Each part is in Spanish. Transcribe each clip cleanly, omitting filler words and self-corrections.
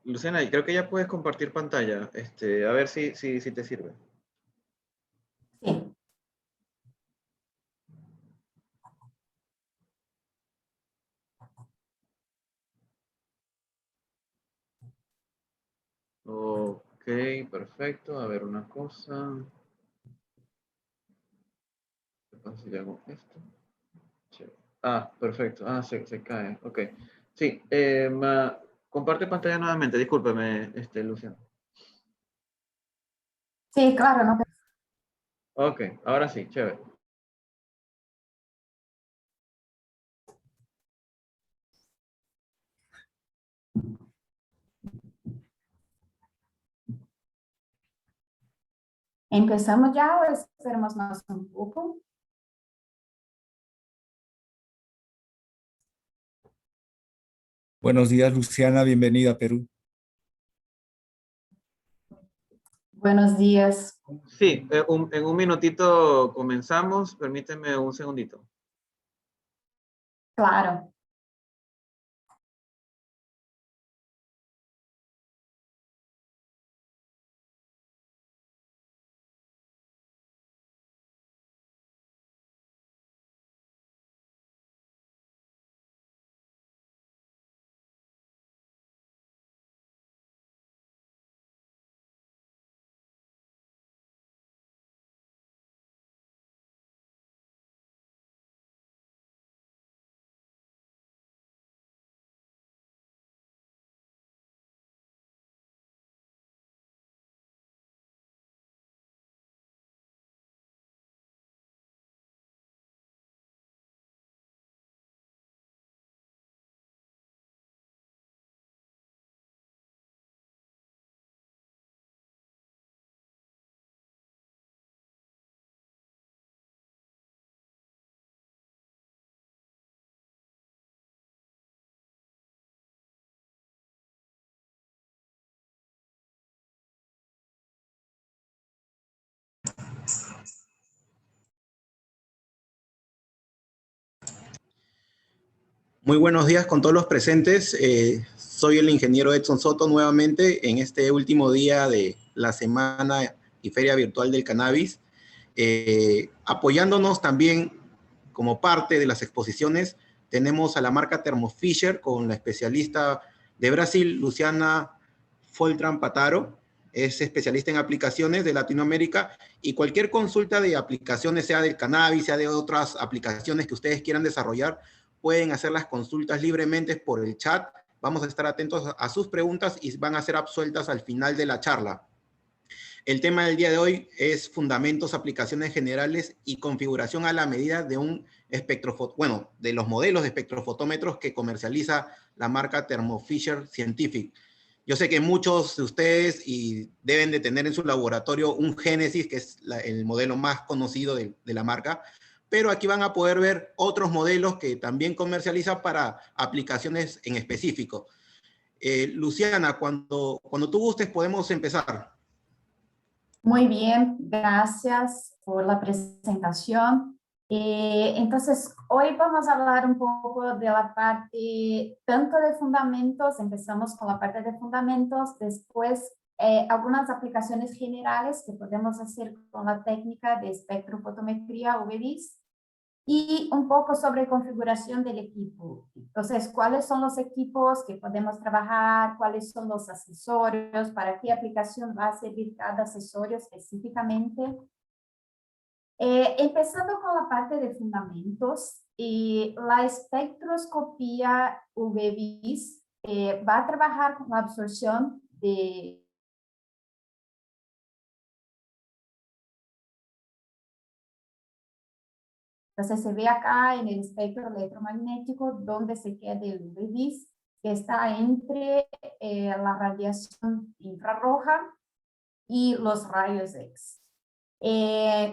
Luciana, creo que ya puedes compartir pantalla. A ver si te sirve. Sí. Ok, perfecto. A ver una cosa. ¿Qué pasa si le hago esto? Chévere. Ah, perfecto. Ah, se cae. Ok. Sí, comparte pantalla nuevamente. Discúlpeme, Luciana. Sí, claro, no. Ok, ahora sí, chévere. ¿Empezamos ya o esperamos más un poco? Buenos días, Luciana, bienvenida a Perú. Buenos días. Sí, en un minutito comenzamos. Permíteme un segundito. Claro. Muy buenos días con todos los presentes. Soy el ingeniero Edson Soto nuevamente en este último día de la Semana y Feria Virtual del Cannabis. Apoyándonos también como parte de las exposiciones, tenemos a la marca Thermo Fisher con la especialista de Brasil, Luciana Foltran Pataro. Es especialista en aplicaciones de Latinoamérica y cualquier consulta de aplicaciones, sea del cannabis, sea de otras aplicaciones que ustedes quieran desarrollar, pueden hacer las consultas libremente por el chat. Vamos a estar atentos a sus preguntas y van a ser absueltas al final de la charla. El tema del día de hoy es fundamentos, aplicaciones generales y configuración a la medida de un de los modelos de espectrofotómetros que comercializa la marca Thermo Fisher Scientific. Yo sé que muchos de ustedes deben de tener en su laboratorio un Génesis, que es el modelo más conocido de la marca, pero aquí van a poder ver otros modelos que también comercializa para aplicaciones en específico. Luciana, cuando tú gustes podemos empezar. Muy bien, gracias por la presentación. Entonces, hoy vamos a hablar un poco de la parte tanto de fundamentos, empezamos con la parte de fundamentos, después algunas aplicaciones generales que podemos hacer con la técnica de espectrofotometría UV-Vis y un poco sobre configuración del equipo. Entonces, ¿cuáles son los equipos que podemos trabajar? ¿Cuáles son los accesorios? ¿Para qué aplicación va a servir cada accesorio específicamente? Empezando con la parte de fundamentos, la espectroscopía UV-Vis va a trabajar con la absorción de Entonces se ve acá en el espectro electromagnético donde se queda el UV-Vis, que está entre la radiación infrarroja y los rayos X.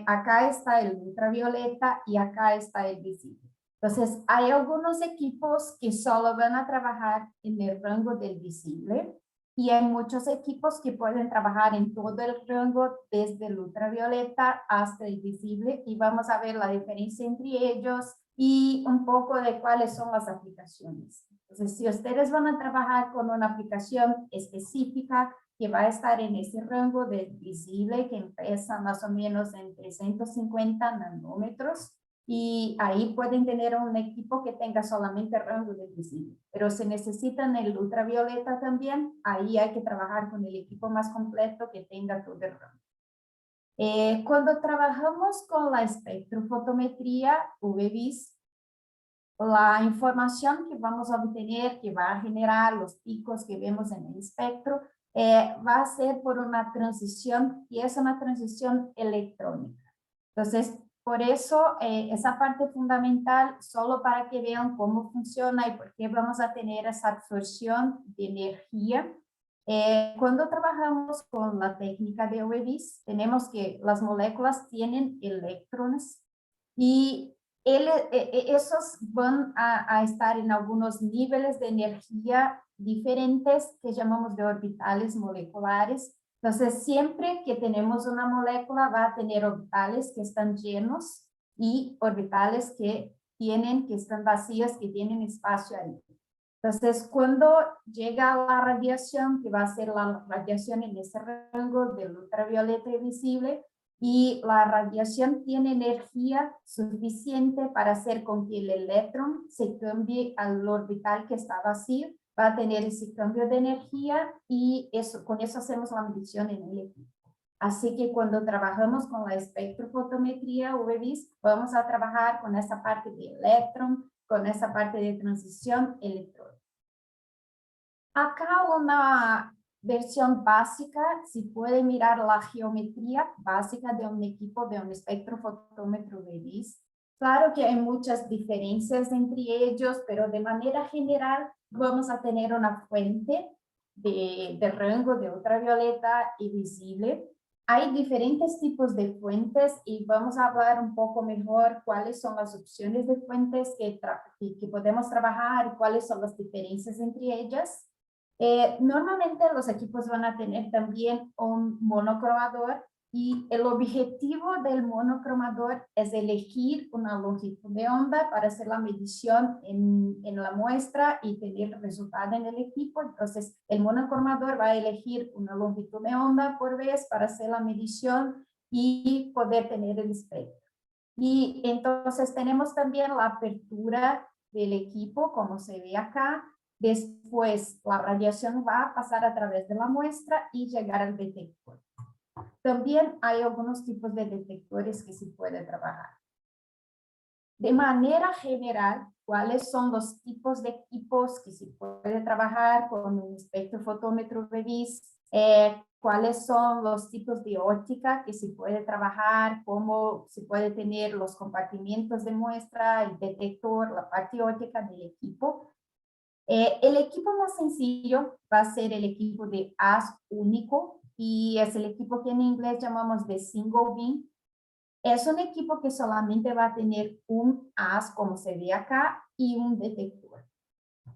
Acá está el ultravioleta y acá está el visible. Entonces, hay algunos equipos que solo van a trabajar en el rango del visible y hay muchos equipos que pueden trabajar en todo el rango desde el ultravioleta hasta el visible y vamos a ver la diferencia entre ellos y un poco de cuáles son las aplicaciones. Entonces, si ustedes van a trabajar con una aplicación específica que va a estar en ese rango de visible que empieza más o menos en 350 nanómetros, y ahí pueden tener un equipo que tenga solamente rango de visible. Pero si necesitan el ultravioleta también, ahí hay que trabajar con el equipo más completo que tenga todo el rango. Cuando trabajamos con la espectrofotometría UV-Vis, la información que vamos a obtener, que va a generar los picos que vemos en el espectro, va a ser por una transición, y es una transición electrónica. Entonces, por eso, esa parte fundamental, solo para que vean cómo funciona y por qué vamos a tener esa absorción de energía. Cuando trabajamos con la técnica de UV-Vis, tenemos que las moléculas tienen electrones, y esos van a estar en algunos niveles de energía diferentes que llamamos de orbitales moleculares. Entonces, siempre que tenemos una molécula va a tener orbitales que están llenos y orbitales que están vacías, que tienen espacio ahí. Entonces, cuando llega la radiación, que va a ser la radiación en ese rango del ultravioleta visible, y la radiación tiene energía suficiente para hacer con que el electrón se cambie al orbital que está vacío, va a tener ese cambio de energía, y con eso hacemos la medición en el equipo. Así que cuando trabajamos con la espectrofotometría UV-Vis, vamos a trabajar con esa parte de electrón, con esa parte de transición electrónica. Acá una versión básica, si puede mirar la geometría básica de un equipo de un espectrofotómetro UV-Vis. Claro que hay muchas diferencias entre ellos, pero de manera general vamos a tener una fuente de rango de ultravioleta y visible. Hay diferentes tipos de fuentes y vamos a hablar un poco mejor cuáles son las opciones de fuentes que podemos trabajar y cuáles son las diferencias entre ellas. Normalmente los equipos van a tener también un monocromador, y el objetivo del monocromador es elegir una longitud de onda para hacer la medición en la muestra y tener el resultado en el equipo. Entonces, el monocromador va a elegir una longitud de onda por vez para hacer la medición y poder tener el espectro. Y entonces tenemos también la apertura del equipo, como se ve acá. Después, la radiación va a pasar a través de la muestra y llegar al detector. También hay algunos tipos de detectores que se puede trabajar. De manera general, ¿cuáles son los tipos de equipos que se puede trabajar con un espectrofotómetro UV-Vis? ¿Cuáles son los tipos de óptica que se puede trabajar? ¿Cómo se puede tener los compartimientos de muestra, el detector, la parte óptica del equipo? El equipo más sencillo va a ser el equipo de haz único, y es el equipo que en inglés llamamos de single beam. Es un equipo que solamente va a tener un haz, como se ve acá, y un detector.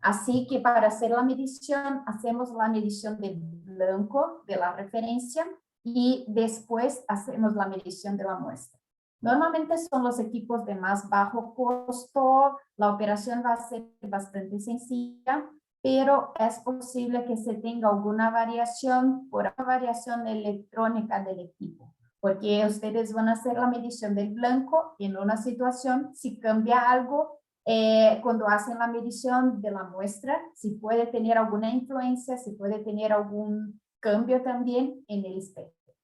Así que para hacer la medición, hacemos la medición del blanco de la referencia y después hacemos la medición de la muestra. Normalmente son los equipos de más bajo costo, la operación va a ser bastante sencilla, pero es posible que se tenga alguna variación por la variación electrónica del equipo, porque ustedes van a hacer la medición del blanco y en una situación, si cambia algo, cuando hacen la medición de la muestra, si puede tener alguna influencia, si puede tener algún cambio también en el espectro.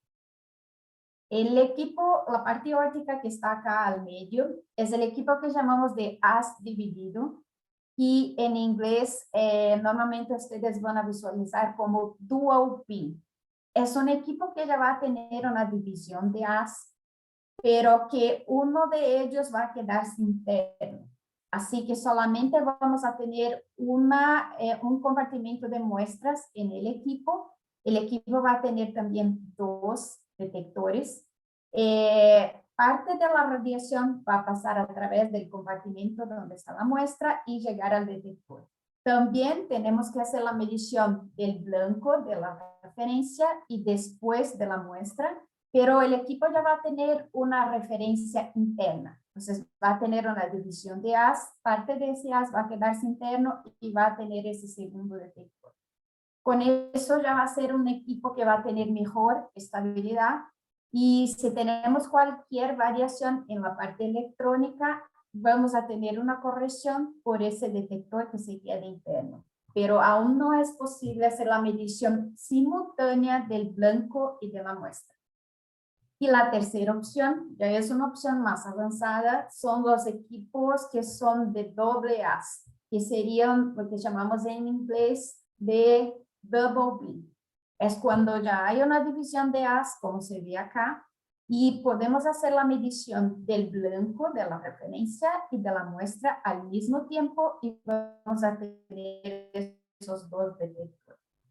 El equipo, la parte óptica que está acá al medio, es el equipo que llamamos de haz dividido, y en inglés normalmente ustedes van a visualizar como dual beam. Es un equipo que ya va a tener una división de haz, pero que uno de ellos va a quedarse interno. Así que solamente vamos a tener un compartimento de muestras en el equipo. El equipo va a tener también 2 detectores. Parte de la radiación va a pasar a través del compartimento donde está la muestra y llegar al detector. También tenemos que hacer la medición del blanco de la referencia y después de la muestra, pero el equipo ya va a tener una referencia interna. Entonces va a tener una división de haz, parte de ese haz va a quedarse interno y va a tener ese segundo detector. Con eso ya va a ser un equipo que va a tener mejor estabilidad, y si tenemos cualquier variación en la parte electrónica, vamos a tener una corrección por ese detector que se queda interno. Pero aún no es posible hacer la medición simultánea del blanco y de la muestra. Y la tercera opción, ya es una opción más avanzada, son los equipos que son de doble haz, que serían lo que llamamos en inglés de double beam. Es cuando ya hay una división de haz, como se ve acá, y podemos hacer la medición del blanco de la referencia y de la muestra al mismo tiempo, y vamos a tener esos dos detectores.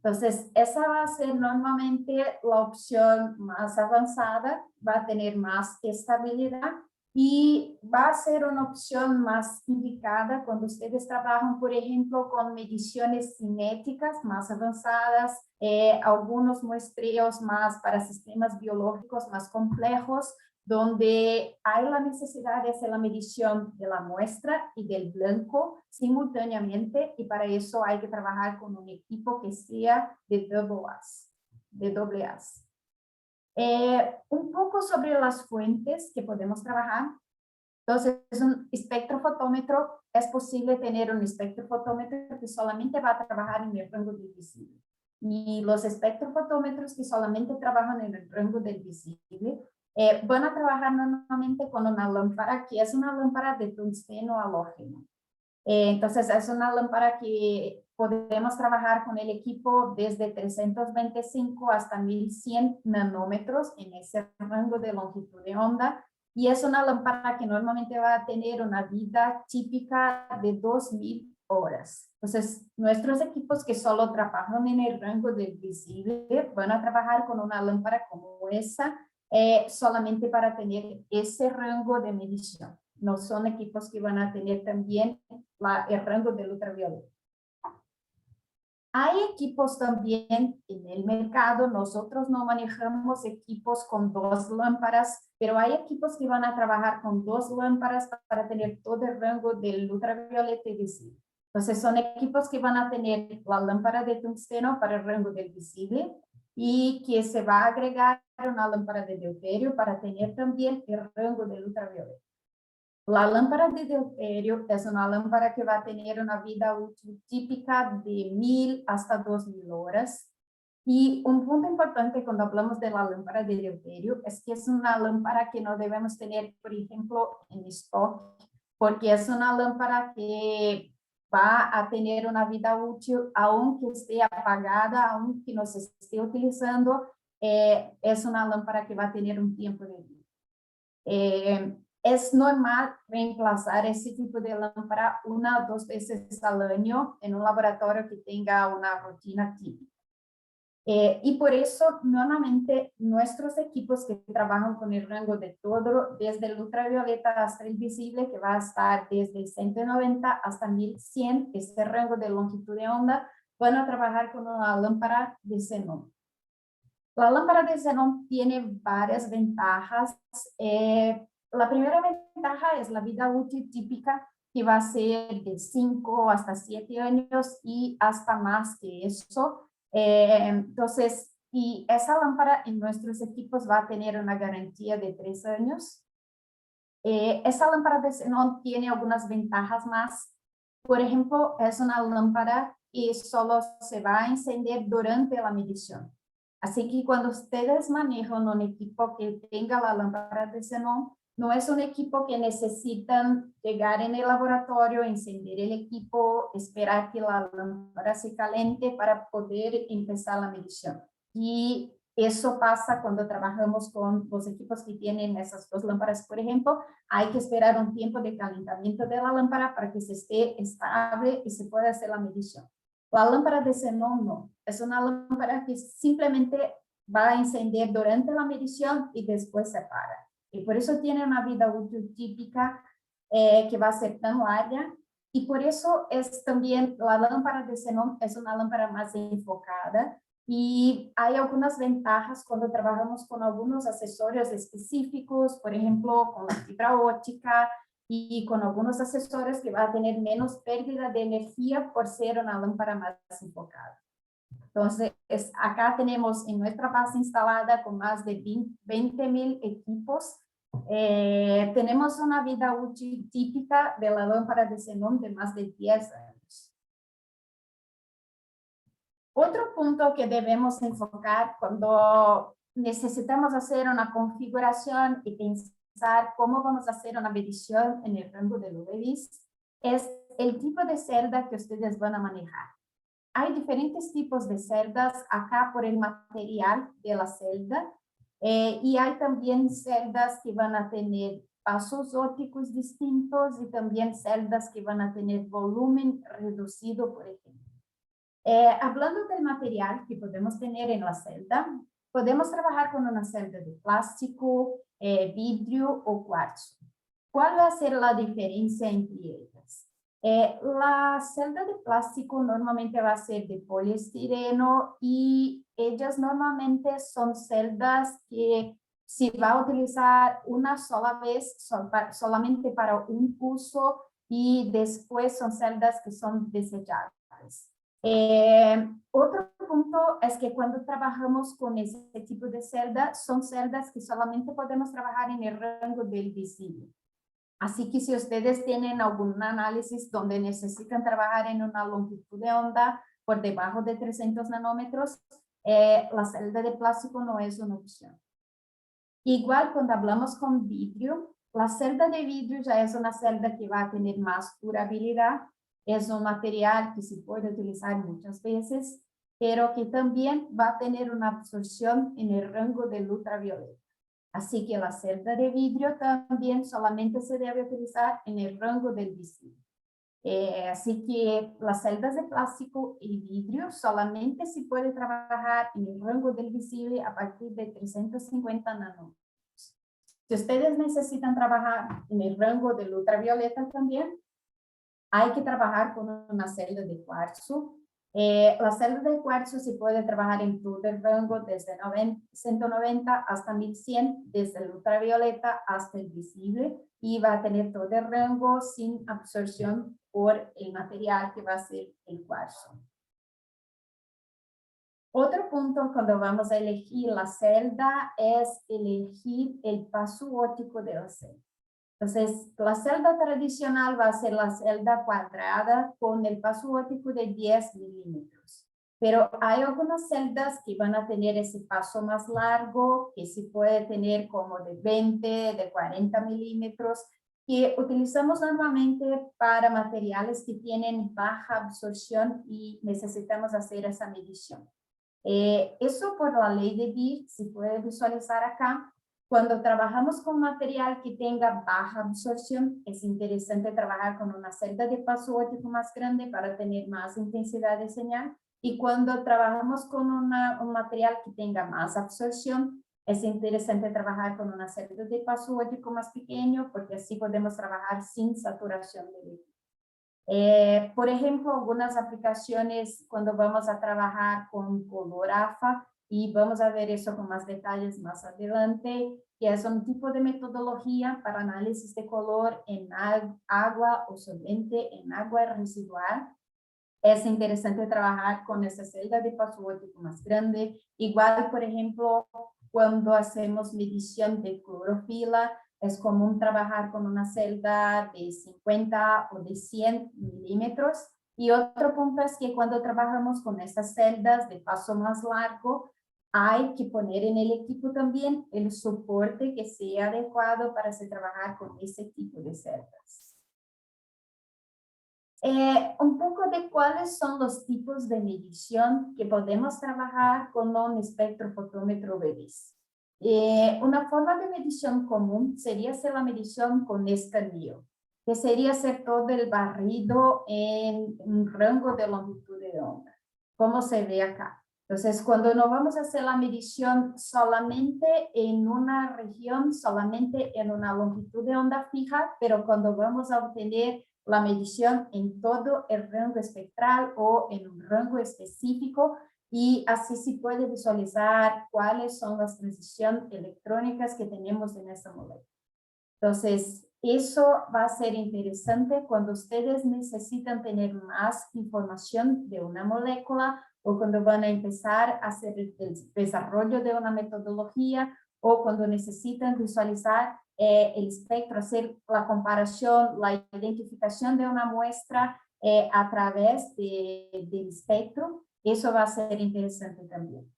Entonces, esa va a ser normalmente la opción más avanzada, va a tener más estabilidad y va a ser una opción más indicada cuando ustedes trabajan, por ejemplo, con mediciones cinéticas más avanzadas, algunos muestreos más para sistemas biológicos más complejos, donde hay la necesidad de hacer la medición de la muestra y del blanco simultáneamente, y para eso hay que trabajar con un equipo que sea de doble haz. Un poco sobre las fuentes que podemos trabajar. Entonces, un espectrofotómetro, es posible tener un espectrofotómetro que solamente va a trabajar en el rango del visible. Y los espectrofotómetros que solamente trabajan en el rango del visible van a trabajar normalmente con una lámpara que es una lámpara de tungsteno halógeno. Entonces, es una lámpara que podemos trabajar con el equipo desde 325 hasta 1100 nanómetros en ese rango de longitud de onda. Y es una lámpara que normalmente va a tener una vida típica de 2000 horas. Entonces, nuestros equipos que solo trabajan en el rango del visible van a trabajar con una lámpara como esa, solamente para tener ese rango de medición. No son equipos que van a tener también el rango del ultravioleta. Hay equipos también en el mercado, nosotros no manejamos equipos con dos lámparas, pero hay equipos que van a trabajar con dos lámparas para tener todo el rango del ultravioleta visible. Entonces son equipos que van a tener la lámpara de tungsteno para el rango del visible, y que se va a agregar una lámpara de deuterio para tener también el rango del ultravioleta. La lámpara de deuterio es una lámpara que va a tener una vida útil típica de 1000 hasta 2000 horas. Y un punto importante cuando hablamos de la lámpara de deuterio es que es una lámpara que no debemos tener, por ejemplo, en stock, porque es una lámpara que va a tener una vida útil aunque esté apagada, aunque no se esté utilizando. Es una lámpara que va a tener un tiempo de vida. Es normal reemplazar ese tipo de lámpara 1 o 2 veces al año en un laboratorio que tenga una rutina típica. Y por eso, normalmente, nuestros equipos que trabajan con el rango de todo, desde el ultravioleta hasta el visible, que va a estar desde 190 hasta 1100, este rango de longitud de onda, van a trabajar con una lámpara de xenón. La lámpara de xenón tiene varias ventajas. La primera ventaja es la vida útil típica, que va a ser de 5 hasta 7 años y hasta más que eso. Entonces, y esa lámpara en nuestros equipos va a tener una garantía de 3 años. Esa lámpara de xenón tiene algunas ventajas más. Por ejemplo, es una lámpara que solo se va a encender durante la medición. Así que cuando ustedes manejan un equipo que tenga la lámpara de xenón, no es un equipo que necesitan llegar en el laboratorio, encender el equipo, esperar que la lámpara se caliente para poder empezar la medición. Y eso pasa cuando trabajamos con los equipos que tienen esas dos lámparas, por ejemplo. Hay que esperar un tiempo de calentamiento de la lámpara para que se esté estable y se pueda hacer la medición. La lámpara de xenón no, es una lámpara que simplemente va a encender durante la medición y después se para. Y por eso tiene una vida útil típica que va a ser tan larga, y por eso es también la lámpara de xenón es una lámpara más enfocada, Y hay algunas ventajas cuando trabajamos con algunos accesorios específicos, por ejemplo, con la fibra óptica y con algunos accesorios que va a tener menos pérdida de energía por ser una lámpara más enfocada. Entonces, acá tenemos en nuestra base instalada con más de 20,000 equipos. Tenemos una vida útil típica de la lámpara de xenón de más de 10 años. Otro punto que debemos enfocar cuando necesitamos hacer una configuración y pensar cómo vamos a hacer una medición en el rango de UVs es el tipo de celda que ustedes van a manejar. Hay diferentes tipos de celdas acá por el material de la celda y hay también celdas que van a tener pasos ópticos distintos y también celdas que van a tener volumen reducido, por ejemplo. Hablando del material que podemos tener en la celda, podemos trabajar con una celda de plástico, vidrio o cuarzo. ¿Cuál va a ser la diferencia entre ellas? La celda de plástico normalmente va a ser de poliestireno y ellas normalmente son celdas que se va a utilizar una sola vez, solamente para un uso y después son celdas que son desechables. Otro punto es que cuando trabajamos con ese tipo de celda, son celdas que solamente podemos trabajar en el rango del visible. Así que si ustedes tienen algún análisis donde necesitan trabajar en una longitud de onda por debajo de 300 nanómetros, la celda de plástico no es una opción. Igual cuando hablamos con vidrio, la celda de vidrio ya es una celda que va a tener más durabilidad. Es un material que se puede utilizar muchas veces, pero que también va a tener una absorción en el rango del ultravioleta. Así que la celda de vidrio también solamente se debe utilizar en el rango del visible. Así que las celdas de plástico y vidrio solamente se puede trabajar en el rango del visible a partir de 350 nanómetros. Si ustedes necesitan trabajar en el rango del ultravioleta también, hay que trabajar con una celda de cuarzo. La celda de cuarzo se puede trabajar en todo el rango desde 190 hasta 1100, desde el ultravioleta hasta el visible, y va a tener todo el rango sin absorción por el material que va a ser el cuarzo. Otro punto cuando vamos a elegir la celda es elegir el paso óptico de la celda. Entonces, la celda tradicional va a ser la celda cuadrada con el paso óptico de 10 milímetros. Pero hay algunas celdas que van a tener ese paso más largo, que se puede tener como de 20, de 40 milímetros, que utilizamos normalmente para materiales que tienen baja absorción y necesitamos hacer esa medición. Eso por la ley de Beer se puede visualizar acá. Cuando trabajamos con material que tenga baja absorción, es interesante trabajar con una celda de paso óptico más grande para tener más intensidad de señal. Y cuando trabajamos con un material que tenga más absorción, es interesante trabajar con una celda de paso óptico más pequeño, porque así podemos trabajar sin saturación de luz. Por ejemplo, algunas aplicaciones cuando vamos a trabajar con color AFA, y vamos a ver eso con más detalles más adelante, que es un tipo de metodología para análisis de color en agua o solvente en agua residual. Es interesante trabajar con esa celda de paso óptico más grande. Igual, por ejemplo, cuando hacemos medición de clorofila, es común trabajar con una celda de 50 o de 100 milímetros. Y otro punto es que cuando trabajamos con estas celdas de paso más largo, hay que poner en el equipo también el soporte que sea adecuado para se trabajar con ese tipo de celdas. Un poco de cuáles son los tipos de medición que podemos trabajar con un espectrofotómetro UV-Vis. Una forma de medición común sería hacer la medición con escaneo, que sería hacer todo el barrido en un rango de longitud de onda, como se ve acá. Entonces, cuando no vamos a hacer la medición solamente en una región, solamente en una longitud de onda fija, pero cuando vamos a obtener la medición en todo el rango espectral o en un rango específico, y así se puede visualizar cuáles son las transiciones electrónicas que tenemos en esta molécula. Entonces, eso va a ser interesante cuando ustedes necesitan tener más información de una molécula o cuando van a empezar a hacer el desarrollo de una metodología o cuando necesitan visualizar el espectro, hacer la comparación, la identificación de una muestra a través del espectro. Eso va a ser interesante también.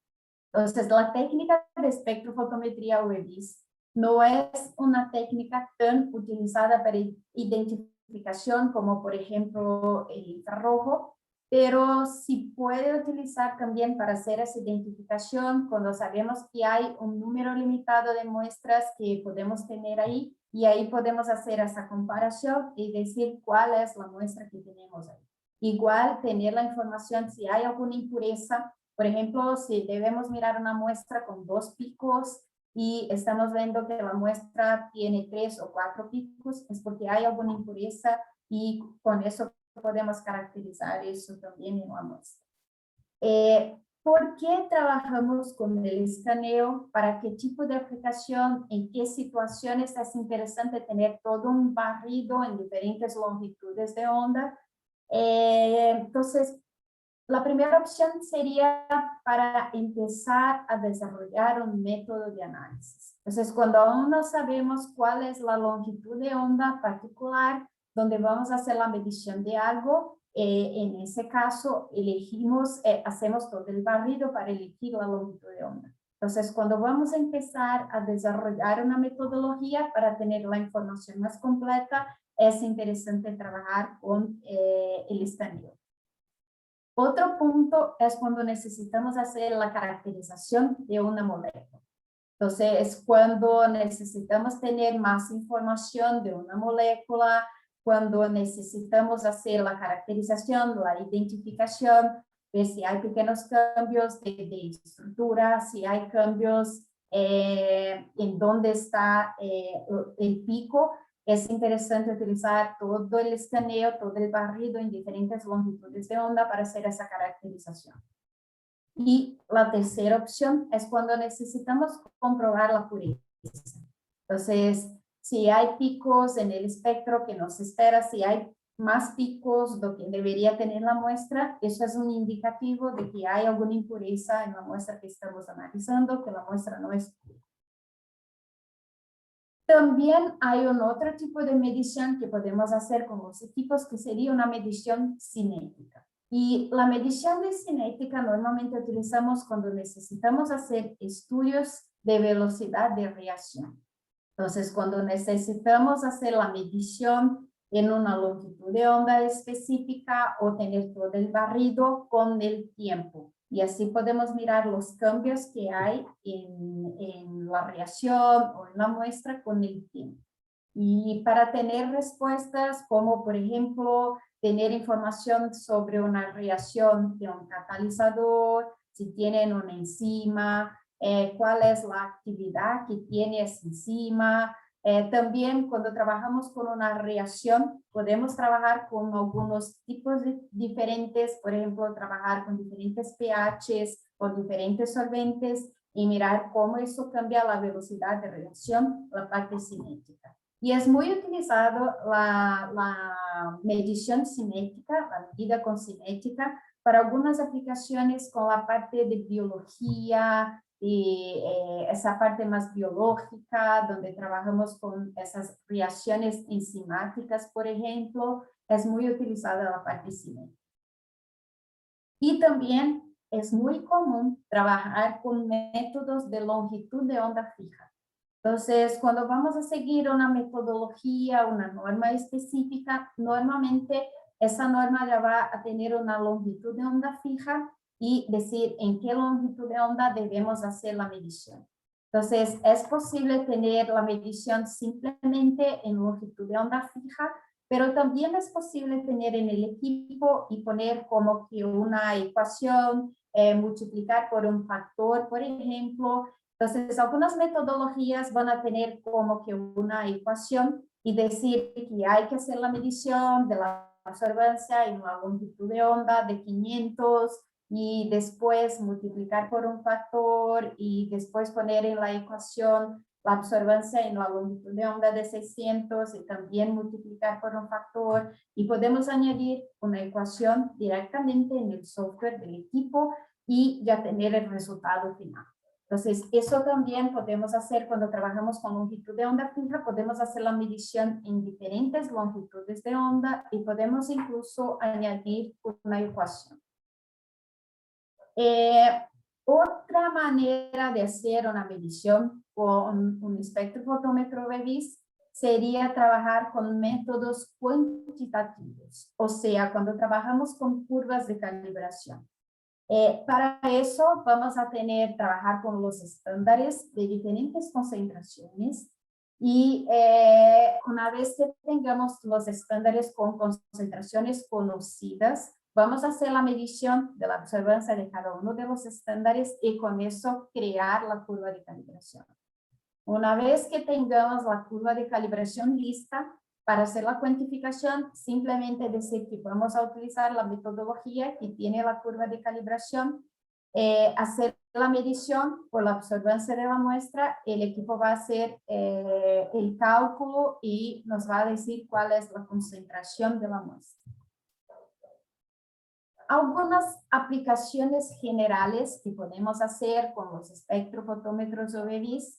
Entonces, la técnica de espectrofotometría UV-Vis no es una técnica tan utilizada para identificación como, por ejemplo, el infrarrojo, pero sí puede utilizar también para hacer esa identificación cuando sabemos que hay un número limitado de muestras que podemos tener ahí, y ahí podemos hacer esa comparación y decir cuál es la muestra que tenemos ahí. Igual tener la información si hay alguna impureza. Por ejemplo, si debemos mirar una muestra con 2 picos y estamos viendo que la muestra tiene 3 o 4 picos, es porque hay alguna impureza y con eso podemos caracterizar eso también en la muestra. ¿Por qué trabajamos con el escaneo? ¿Para qué tipo de aplicación? ¿En qué situaciones es interesante tener todo un barrido en diferentes longitudes de onda? Entonces, la primera opción sería para empezar a desarrollar un método de análisis. Entonces, cuando aún no sabemos cuál es la longitud de onda particular donde vamos a hacer la medición de algo, en ese caso elegimos, hacemos todo el barrido para elegir la longitud de onda. Entonces, cuando vamos a empezar a desarrollar una metodología para tener la información más completa, es interesante trabajar con el escaneo. Otro punto es cuando necesitamos hacer la caracterización de una molécula. Entonces, es cuando necesitamos tener más información de una molécula, cuando necesitamos hacer la caracterización, la identificación, de si hay pequeños cambios de estructura, si hay cambios en dónde está el pico. Es interesante utilizar todo el escaneo, todo el barrido en diferentes longitudes de onda para hacer esa caracterización. Y la tercera opción es cuando necesitamos comprobar la pureza. Entonces, si hay picos en el espectro que no se espera, si hay más picos de lo que debería tener la muestra, eso es un indicativo de que hay alguna impureza en la muestra que estamos analizando, que la muestra no es pura. También hay un otro tipo de medición que podemos hacer con los equipos, que sería una medición cinética. Y la medición de cinética normalmente utilizamos cuando necesitamos hacer estudios de velocidad de reacción. Entonces, cuando necesitamos hacer la medición en una longitud de onda específica o tener todo el barrido con el tiempo. Y así podemos mirar los cambios que hay en la reacción o en la muestra con el tiempo. Y para tener respuestas como, por ejemplo, tener información sobre una reacción de un catalizador, si tienen una enzima, cuál es la actividad que tiene esa enzima. También cuando trabajamos con una reacción, podemos trabajar con algunos tipos diferentes, por ejemplo, trabajar con diferentes pHs o diferentes solventes y mirar cómo eso cambia la velocidad de reacción, la parte cinética. Y es muy utilizado la medición cinética, la medida con cinética, para algunas aplicaciones con la parte de biología, y esa parte más biológica, donde trabajamos con esas reacciones enzimáticas, por ejemplo, es muy utilizada la parte cinética. Y también es muy común trabajar con métodos de longitud de onda fija. Entonces, cuando vamos a seguir una metodología, una norma específica, normalmente esa norma ya va a tener una longitud de onda fija y decir en qué longitud de onda debemos hacer la medición. Entonces, es posible tener la medición simplemente en longitud de onda fija, pero también es posible tener en el equipo y poner como que una ecuación, multiplicar por un factor, por ejemplo. Entonces, algunas metodologías van a tener como que una ecuación y decir que hay que hacer la medición de la absorbancia en una longitud de onda de 500 y después multiplicar por un factor y después poner en la ecuación la absorbancia en la longitud de onda de 600 y también multiplicar por un factor, y podemos añadir una ecuación directamente en el software del equipo y ya tener el resultado final. Entonces, eso también podemos hacer cuando trabajamos con longitud de onda fija, podemos hacer la medición en diferentes longitudes de onda y podemos incluso añadir una ecuación. Otra manera de hacer una medición con un espectrofotómetro BEVIS sería trabajar con métodos cuantitativos, o sea, cuando trabajamos con curvas de calibración. Para eso vamos a trabajar con los estándares de diferentes concentraciones y una vez que tengamos los estándares con concentraciones conocidas, vamos a hacer la medición de la observancia de cada uno de los estándares y con eso crear la curva de calibración. Una vez que tengamos la curva de calibración lista, para hacer la cuantificación, simplemente decir que vamos a utilizar la metodología que tiene la curva de calibración, hacer la medición por la absorbancia de la muestra, el equipo va a hacer el cálculo y nos va a decir cuál es la concentración de la muestra. Algunas aplicaciones generales que podemos hacer con los espectrofotómetros o BEVIS.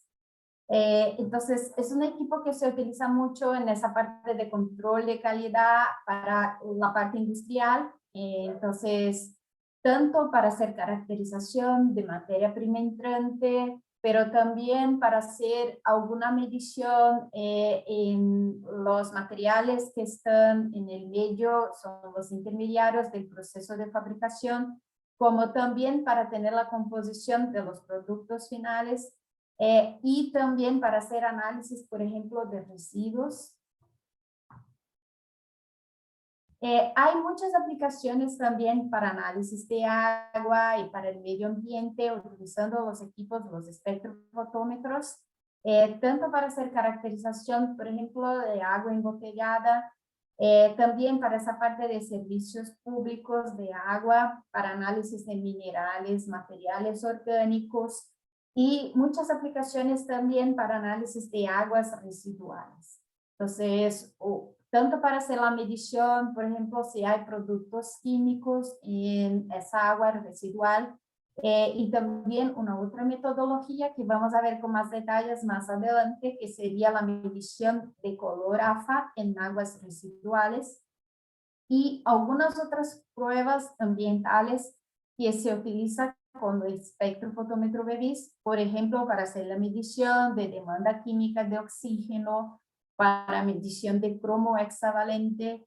Entonces, es un equipo que se utiliza mucho en esa parte de control de calidad para la parte industrial. Entonces, tanto para hacer caracterización de materia prima entrante, pero también para hacer alguna medición en los materiales que están en el medio, son los intermediarios del proceso de fabricación, como también para tener la composición de los productos finales. Y también para hacer análisis, por ejemplo, de residuos. Hay muchas aplicaciones también para análisis de agua y para el medio ambiente, utilizando los equipos, los espectrofotómetros, tanto para hacer caracterización, por ejemplo, de agua embotellada, también para esa parte de servicios públicos de agua, para análisis de minerales, materiales orgánicos, y muchas aplicaciones también para análisis de aguas residuales. Entonces, tanto para hacer la medición, por ejemplo, si hay productos químicos en esa agua residual, y también una otra metodología que vamos a ver con más detalles más adelante, que sería la medición de color AFA en aguas residuales, y algunas otras pruebas ambientales que se utilizan con el espectrofotómetro BEVIS, por ejemplo, para hacer la medición de demanda química de oxígeno, para medición de cromo hexavalente,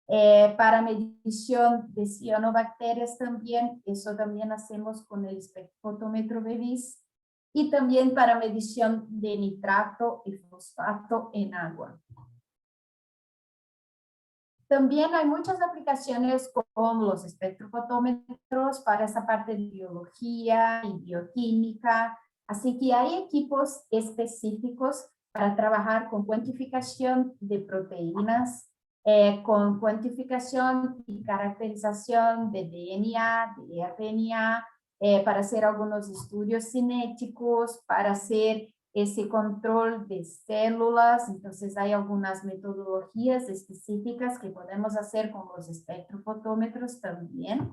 para medición de cianobacterias también, eso también hacemos con el espectrofotómetro BEVIS, y también para medición de nitrato y fosfato en agua. También hay muchas aplicaciones con los espectrofotómetros para esa parte de biología y bioquímica, así que hay equipos específicos para trabajar con cuantificación de proteínas, con cuantificación y caracterización de DNA, de RNA, para hacer algunos estudios cinéticos, para hacer ese control de células. Entonces hay algunas metodologías específicas que podemos hacer con los espectrofotómetros también.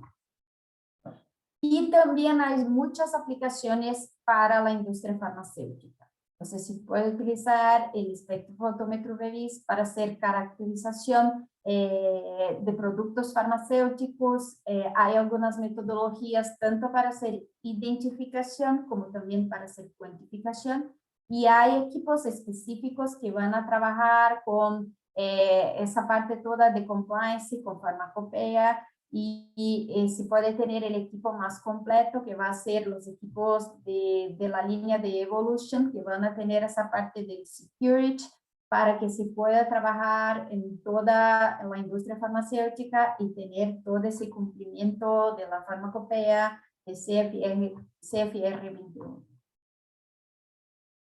Y también hay muchas aplicaciones para la industria farmacéutica. Entonces se puede utilizar el espectrofotómetro BEVIS para hacer caracterización de productos farmacéuticos. Hay algunas metodologías tanto para hacer identificación como también para hacer cuantificación. Y hay equipos específicos que van a trabajar con esa parte toda de compliance, con farmacopea, y se puede tener el equipo más completo, que va a ser los equipos de la línea de Evolution, que van a tener esa parte de security, para que se pueda trabajar en toda la industria farmacéutica y tener todo ese cumplimiento de la farmacopea de CFR 21.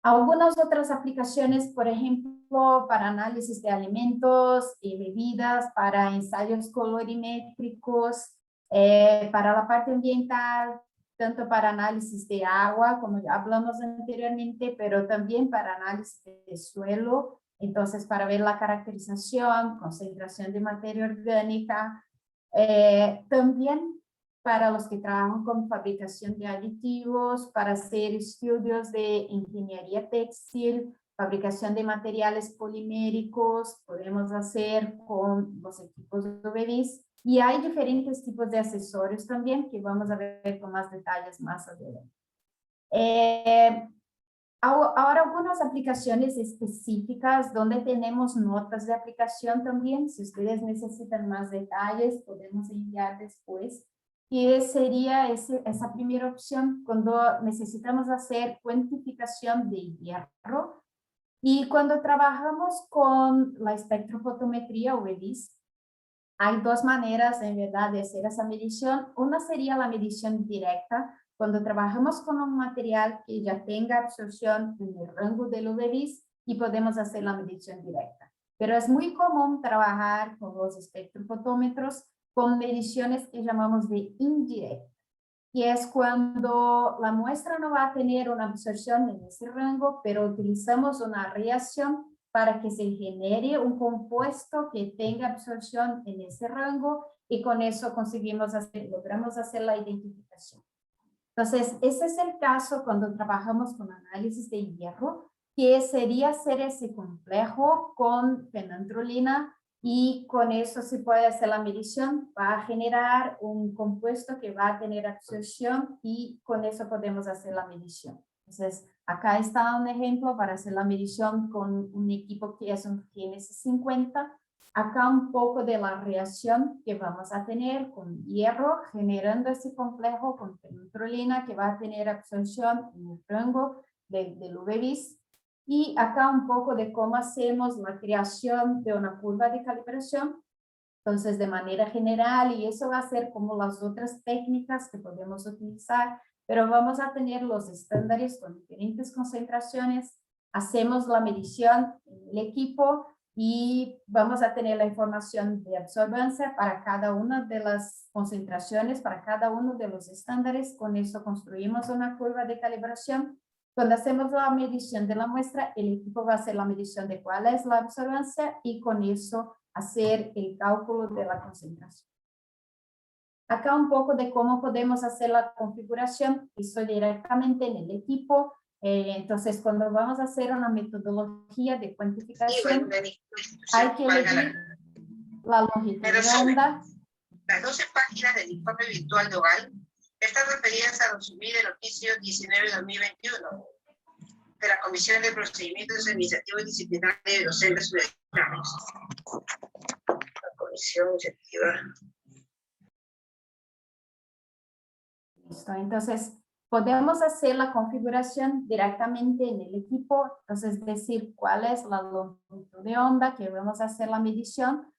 Algunas otras aplicaciones, por ejemplo, para análisis de alimentos y bebidas, para ensayos colorimétricos, Para la parte ambiental, tanto para análisis de agua, como ya hablamos anteriormente, pero también para análisis de suelo, entonces para ver la caracterización, concentración de materia orgánica, también para los que trabajan con fabricación de aditivos, para hacer estudios de ingeniería textil, fabricación de materiales poliméricos, podemos hacer con los equipos de UV-Vis, y hay diferentes tipos de accesorios también que vamos a ver con más detalles más adelante. Ahora algunas aplicaciones específicas donde tenemos notas de aplicación también. Si ustedes necesitan más detalles, podemos enviar después. Que sería esa primera opción cuando necesitamos hacer cuantificación de hierro. Y cuando trabajamos con la espectrofotometría UV-Vis, hay dos maneras, en verdad, de hacer esa medición. Una sería la medición directa, cuando trabajamos con un material que ya tenga absorción en el rango del UV-Vis y podemos hacer la medición directa. Pero es muy común trabajar con los espectrofotómetros con mediciones que llamamos de indirecta, que es cuando la muestra no va a tener una absorción en ese rango, pero utilizamos una reacción para que se genere un compuesto que tenga absorción en ese rango y con eso logramos hacer la identificación. Entonces, ese es el caso cuando trabajamos con análisis de hierro, que sería hacer ese complejo con fenantrolina y con eso se puede hacer la medición, va a generar un compuesto que va a tener absorción y con eso podemos hacer la medición. Entonces, acá está un ejemplo para hacer la medición con un equipo que es un GNS 50. Acá un poco de la reacción que vamos a tener con hierro, generando ese complejo con fenantrolina que va a tener absorción en el rango del UV-Vis. Y acá un poco de cómo hacemos la creación de una curva de calibración. Entonces, de manera general, y eso va a ser como las otras técnicas que podemos utilizar, pero vamos a tener los estándares con diferentes concentraciones, hacemos la medición en el equipo y vamos a tener la información de absorbancia para cada una de las concentraciones, para cada uno de los estándares. Con eso construimos una curva de calibración. Cuando hacemos la medición de la muestra, el equipo va a hacer la medición de cuál es la absorbancia y con eso hacer el cálculo de la concentración. Acá un poco de cómo podemos hacer la configuración, eso directamente en el equipo. Entonces, cuando vamos a hacer una metodología de cuantificación, hay que elegir la longitud de onda. Las 12 páginas del informe virtual de OGAL están referidas a resumir el oficio 19-2021 de la Comisión de Procedimientos Administrativos Disciplinarios de Docentes Universitarios. La Comisión Iniciativa. Listo, entonces podemos hacer la configuración directamente en el equipo, entonces decir cuál es la longitud de onda que vamos a hacer la medición,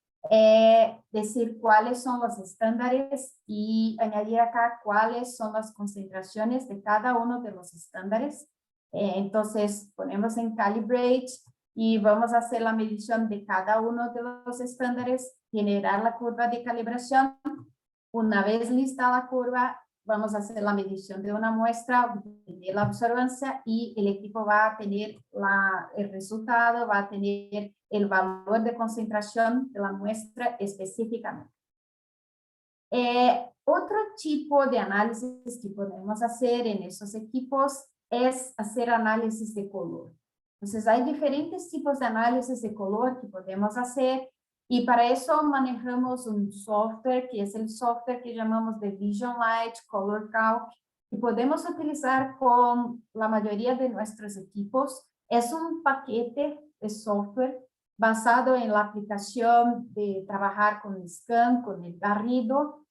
decir cuáles son los estándares y añadir acá cuáles son las concentraciones de cada uno de los estándares. Entonces ponemos en Calibrate y vamos a hacer la medición de cada uno de los estándares, generar la curva de calibración. Una vez lista la curva, vamos a hacer la medición de una muestra, de la absorbancia y el equipo va a tener el resultado, va a tener el valor de concentración de la muestra específicamente. Otro tipo de análisis que podemos hacer en esos equipos es hacer análisis de color. Entonces, hay diferentes tipos de análisis de color que podemos hacer y para eso manejamos un software que es el software que llamamos de Vision Light Color Calc y podemos utilizar con la mayoría de nuestros equipos. Es un paquete de software basado en la aplicación de trabajar con el scan, con el barrido,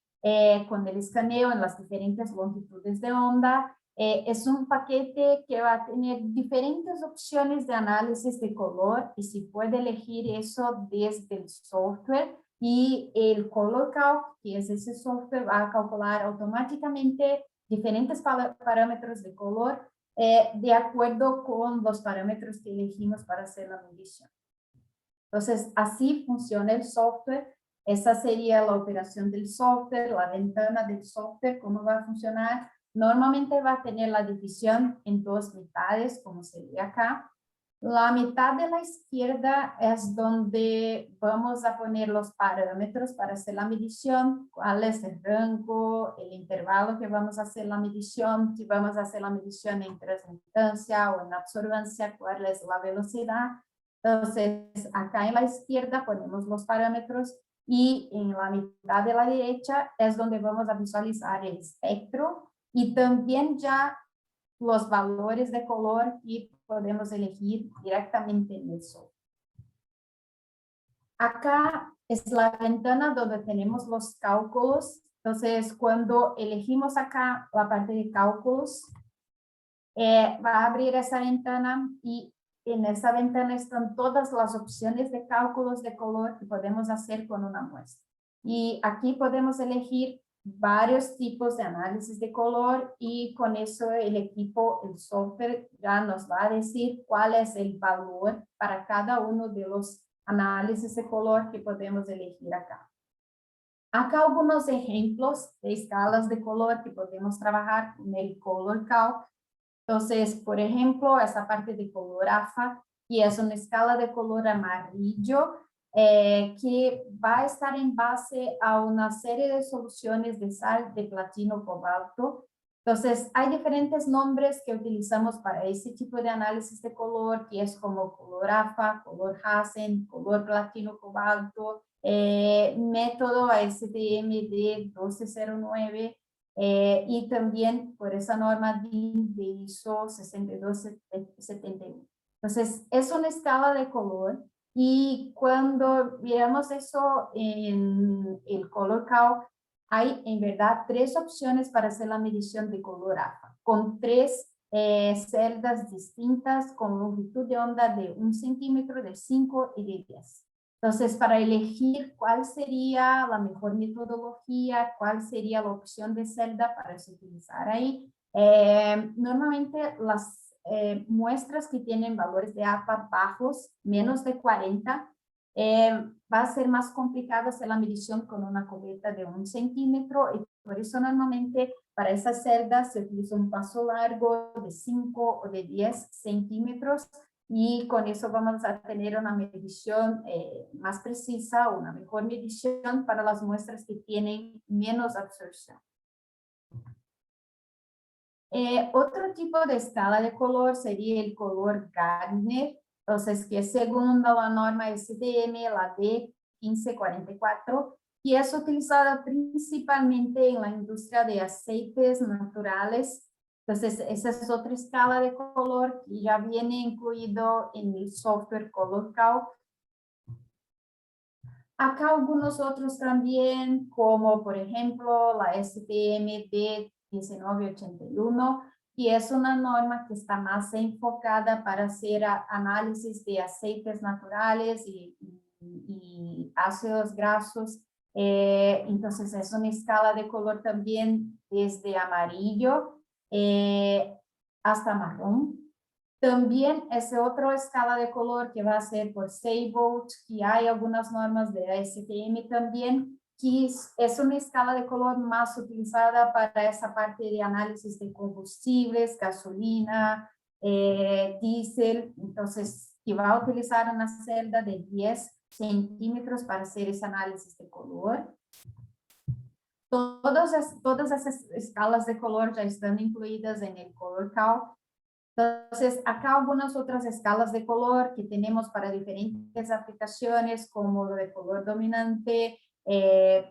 con el escaneo en las diferentes longitudes de onda. Es un paquete que va a tener diferentes opciones de análisis de color y se puede elegir eso desde el software y el Color Calc, que es ese software, va a calcular automáticamente diferentes parámetros de color de acuerdo con los parámetros que elegimos para hacer la medición. Entonces, así funciona el software. esa sería la operación del software, la ventana del software, cómo va a funcionar. Normalmente va a tener la división en dos mitades, como sería acá. La mitad de la izquierda es donde vamos a poner los parámetros para hacer la medición, cuál es el rango, el intervalo que vamos a hacer la medición, si vamos a hacer la medición en transmitancia o en absorbancia, cuál es la velocidad. Entonces, acá en la izquierda ponemos los parámetros y en la mitad de la derecha es donde vamos a visualizar el espectro y también ya los valores de color y podemos elegir directamente en el software. Acá es la ventana donde tenemos los cálculos. Entonces, cuando elegimos acá la parte de cálculos, va a abrir esa ventana y en esa ventana están todas las opciones de cálculos de color que podemos hacer con una muestra. Y aquí podemos elegir varios tipos de análisis de color y con eso el equipo, el software ya nos va a decir cuál es el valor para cada uno de los análisis de color que podemos elegir acá. Acá algunos ejemplos de escalas de color que podemos trabajar con el Color Calc. Entonces, por ejemplo, esa parte de color AFA, y es una escala de color amarillo, que va a estar en base a una serie de soluciones de sal de platino cobalto. Entonces, hay diferentes nombres que utilizamos para ese tipo de análisis de color, que es como color AFA, color Hazen, color platino cobalto, método ASTM de 1209, y también por esa norma DIN de ISO 6271. Entonces, es una escala de color. Y cuando miramos eso en el Color Calc, hay en verdad 3 opciones para hacer la medición de color AFA, con 3 celdas distintas, con longitud de onda de 1 centímetro, de 5 y de 10. Entonces, para elegir cuál sería la mejor metodología, cuál sería la opción de celda para utilizar ahí, normalmente las muestras que tienen valores de AFA bajos, menos de 40, va a ser más complicado hacer la medición con una cubeta de 1 centímetro y por eso normalmente para esas celdas se utiliza un paso largo de 5 o de 10 centímetros y con eso vamos a tener una medición más precisa, una mejor medición para las muestras que tienen menos absorción. Otro tipo de escala de color sería el color Gardner, entonces que según la norma STM, la D1544, y es utilizada principalmente en la industria de aceites naturales. Entonces esa es otra escala de color que ya viene incluido en el software Color Calc. Acá algunos otros también, como por ejemplo la STM D1981, y es una norma que está más enfocada para hacer análisis de aceites naturales y ácidos grasos. Entonces es una escala de color también desde amarillo hasta marrón. También es otra escala de color que va a ser por Seibold, y hay algunas normas de ASTM también, que es una escala de color más utilizada para esa parte de análisis de combustibles, gasolina, diésel. Entonces, que va a utilizar una celda de 10 centímetros para hacer ese análisis de color. Todas esas escalas de color ya están incluidas en el Color Calc. Entonces, acá algunas otras escalas de color que tenemos para diferentes aplicaciones, como de color dominante,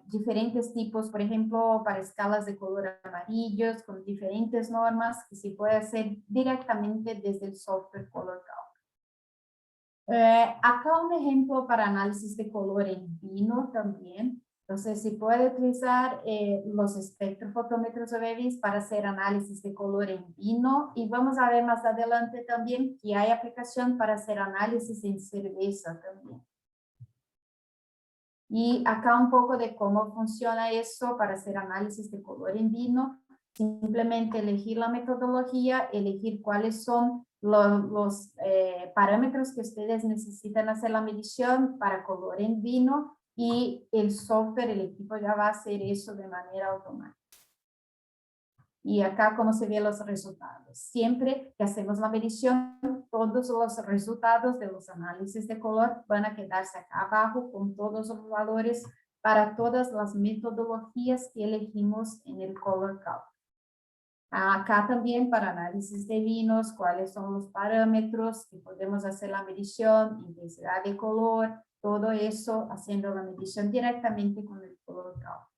diferentes tipos, por ejemplo, para escalas de color amarillos, con diferentes normas que se puede hacer directamente desde el software Color Calc. Acá un ejemplo para análisis de color en vino también. Entonces, se puede utilizar los espectrofotómetros UV para hacer análisis de color en vino, y vamos a ver más adelante también que hay aplicación para hacer análisis en cerveza también. Y acá un poco de cómo funciona eso para hacer análisis de color en vino. Simplemente elegir la metodología, elegir cuáles son los parámetros que ustedes necesitan hacer la medición para color en vino. y el software, el equipo ya va a hacer eso de manera automática. Y acá como se ven los resultados. Siempre que hacemos la medición, todos los resultados de los análisis de color van a quedarse acá abajo con todos los valores para todas las metodologías que elegimos en el Color Calc. Acá también para análisis de vinos, cuáles son los parámetros que podemos hacer la medición, intensidad de color, todo eso haciendo la medición directamente con el Color Calc.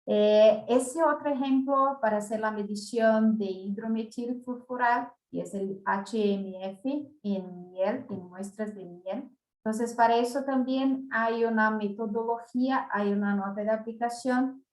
Ese otro ejemplo para hacer la medición de hidrometilfurfural, que es el HMF en miel, en muestras de miel. Entonces, para eso también hay una metodología, hay una nota de aplicación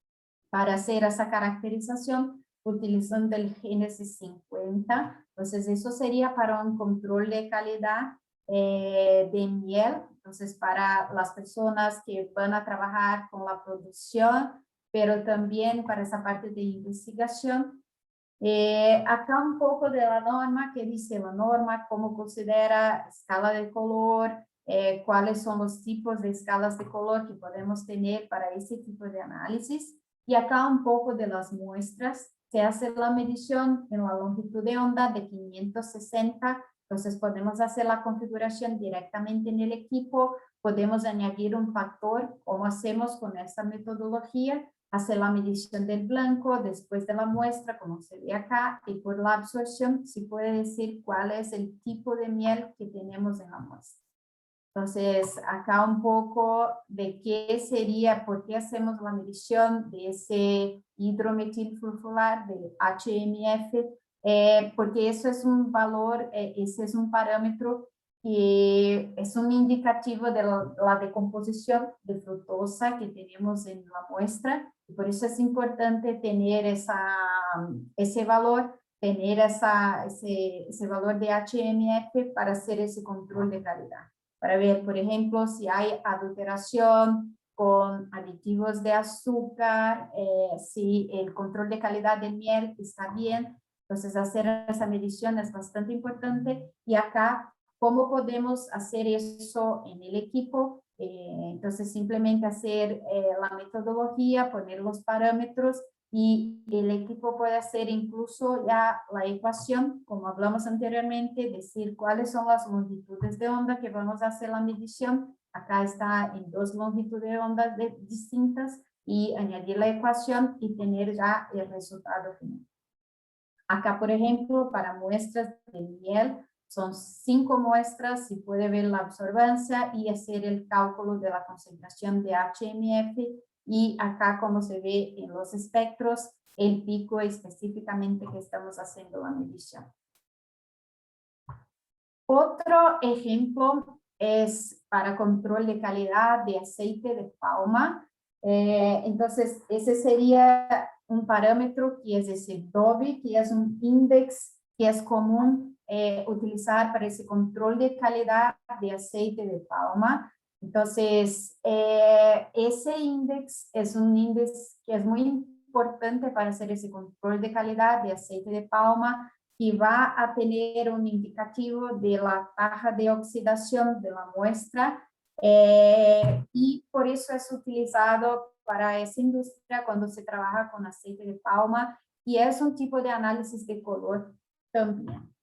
para hacer esa caracterización utilizando el Génesis 50. Entonces, eso sería para un control de calidad de miel. Entonces, para las personas que van a trabajar con la producción, pero también para esa parte de investigación. Acá un poco de la norma, que dice la norma, cómo considera escala de color, cuáles son los tipos de escalas de color que podemos tener para ese tipo de análisis. Y acá un poco de las muestras. Se hace la medición en la longitud de onda de 560, entonces podemos hacer la configuración directamente en el equipo, podemos añadir un factor, como hacemos con esta metodología, hacer la medición del blanco después de la muestra, como se ve acá, y por la absorción se puede decir cuál es el tipo de miel que tenemos en la muestra. Entonces, acá un poco de qué sería, por qué hacemos la medición de ese hidrometilfurfural, del HMF, porque eso es un valor, ese es un parámetro que es un indicativo de la decomposición de fructosa que tenemos en la muestra, y por eso es importante tener ese valor, tener ese valor de HMF para hacer ese control de calidad. Para ver, por ejemplo, si hay adulteración con aditivos de azúcar, si el control de calidad de miel está bien. Entonces, hacer esa medición es bastante importante. Y acá, ¿cómo podemos hacer eso en el equipo? Entonces, simplemente hacer la metodología, poner los parámetros, y el equipo puede hacer incluso ya la ecuación, como hablamos anteriormente, decir cuáles son las longitudes de onda que vamos a hacer la medición. Acá está en 2 longitudes de onda distintas, y añadir la ecuación y tener ya el resultado final. Acá, por ejemplo, para muestras de miel, son 5 muestras, se puede ver la absorbancia y hacer el cálculo de la concentración de HMF. Y acá, como se ve en los espectros, el pico específicamente que estamos haciendo la medición. Otro ejemplo es para control de calidad de aceite de palma. Entonces, ese sería un parámetro que es ese DOBI, que es un índice que es común utilizar para ese control de calidad de aceite de palma. Entonces, ese índice es un índice que es muy importante para hacer ese control de calidad de aceite de palma, y va a tener un indicativo de la tasa de oxidación de la muestra, y por eso es utilizado para esa industria cuando se trabaja con aceite de palma, y es un tipo de análisis de color también.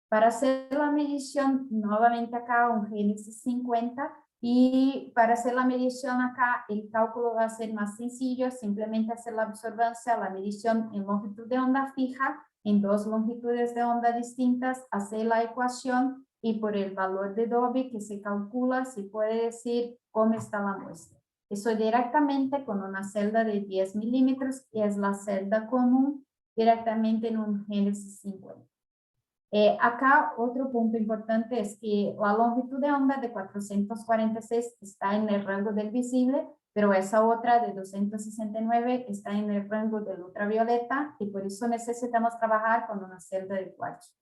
Para hacer la medición, nuevamente acá un Génesis 50, y para hacer la medición acá, el cálculo va a ser más sencillo, simplemente hacer la absorbancia, la medición en longitud de onda fija, en 2 longitudes de onda distintas, hacer la ecuación, y por el valor de Dobby que se calcula, se puede decir cómo está la muestra. Eso directamente con una celda de 10 milímetros, que es la celda común, directamente en un Génesis 50. Acá otro punto importante es que la longitud de onda de 446 está en el rango del visible, pero esa otra de 269 está en el rango del ultravioleta, y por eso necesitamos trabajar con una celda de cuarzo.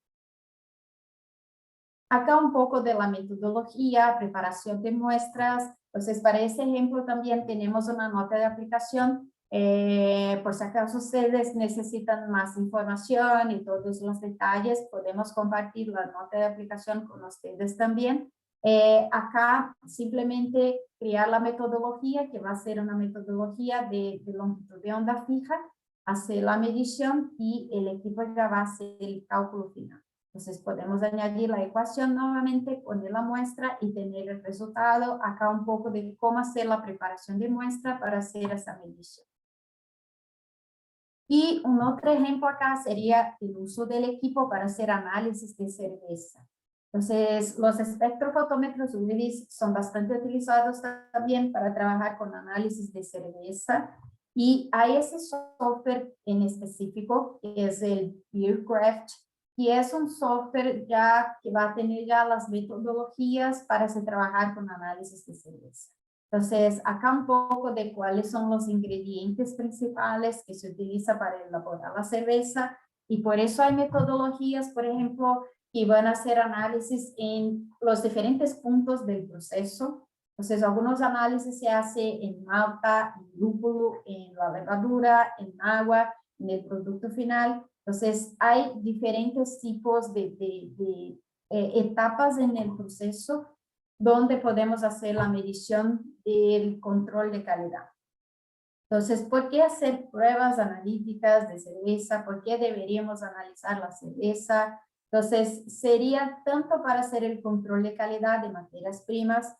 Acá un poco de la metodología, preparación de muestras. Entonces, para este ejemplo también tenemos una nota de aplicación. Por si acaso ustedes necesitan más información y todos los detalles, podemos compartir la nota de aplicación con ustedes también. Acá simplemente crear la metodología, que va a ser una metodología de longitud de onda fija, hacer la medición y el equipo ya va a hacer el cálculo final. Entonces podemos añadir la ecuación nuevamente, poner la muestra y tener el resultado. Acá un poco de cómo hacer la preparación de muestra para hacer esa medición. Y un otro ejemplo acá sería el uso del equipo para hacer análisis de cerveza. Entonces, los espectrofotómetros UV son bastante utilizados también para trabajar con análisis de cerveza. Y hay ese software en específico, que es el Beercraft, y es un software ya que va a tener ya las metodologías para hacer trabajar con análisis de cerveza. Entonces, acá un poco de cuáles son los ingredientes principales que se utiliza para elaborar la cerveza, y por eso hay metodologías, por ejemplo, que van a hacer análisis en los diferentes puntos del proceso. Entonces, algunos análisis se hacen en malta, en lúpulo, en la levadura, en agua, en el producto final. Entonces, hay diferentes tipos de etapas en el proceso donde podemos hacer la medición del control de calidad. Entonces, ¿por qué hacer pruebas analíticas de cerveza? ¿Por qué deberíamos analizar la cerveza? Entonces, sería tanto para hacer el control de calidad de materias primas,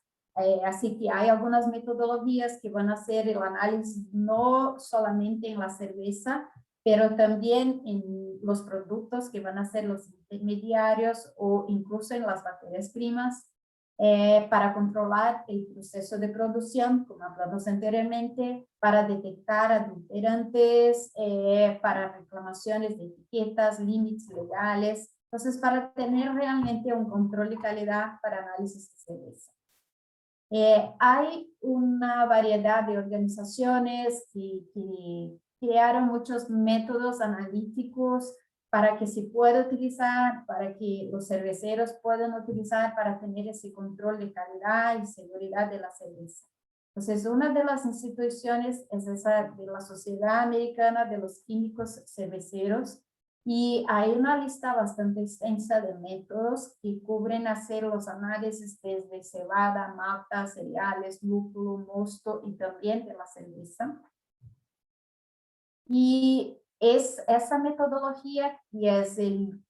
así que hay algunas metodologías que van a hacer el análisis no solamente en la cerveza, pero también en los productos que van a ser los intermediarios o incluso en las materias primas, para controlar el proceso de producción, como hablamos anteriormente, para detectar adulterantes, para reclamaciones de etiquetas, límites legales. Entonces, para tener realmente un control de calidad para análisis de cerveza. Hay una variedad de organizaciones que crearon muchos métodos analíticos para que se pueda utilizar, para que los cerveceros puedan utilizar para tener ese control de calidad y seguridad de la cerveza. Entonces, una de las instituciones es esa de la Sociedad Americana de los Químicos Cerveceros, y hay una lista bastante extensa de métodos que cubren hacer los análisis desde cebada, malta, cereales, lúpulo, mosto y también de la cerveza. Y es esa metodología, y es el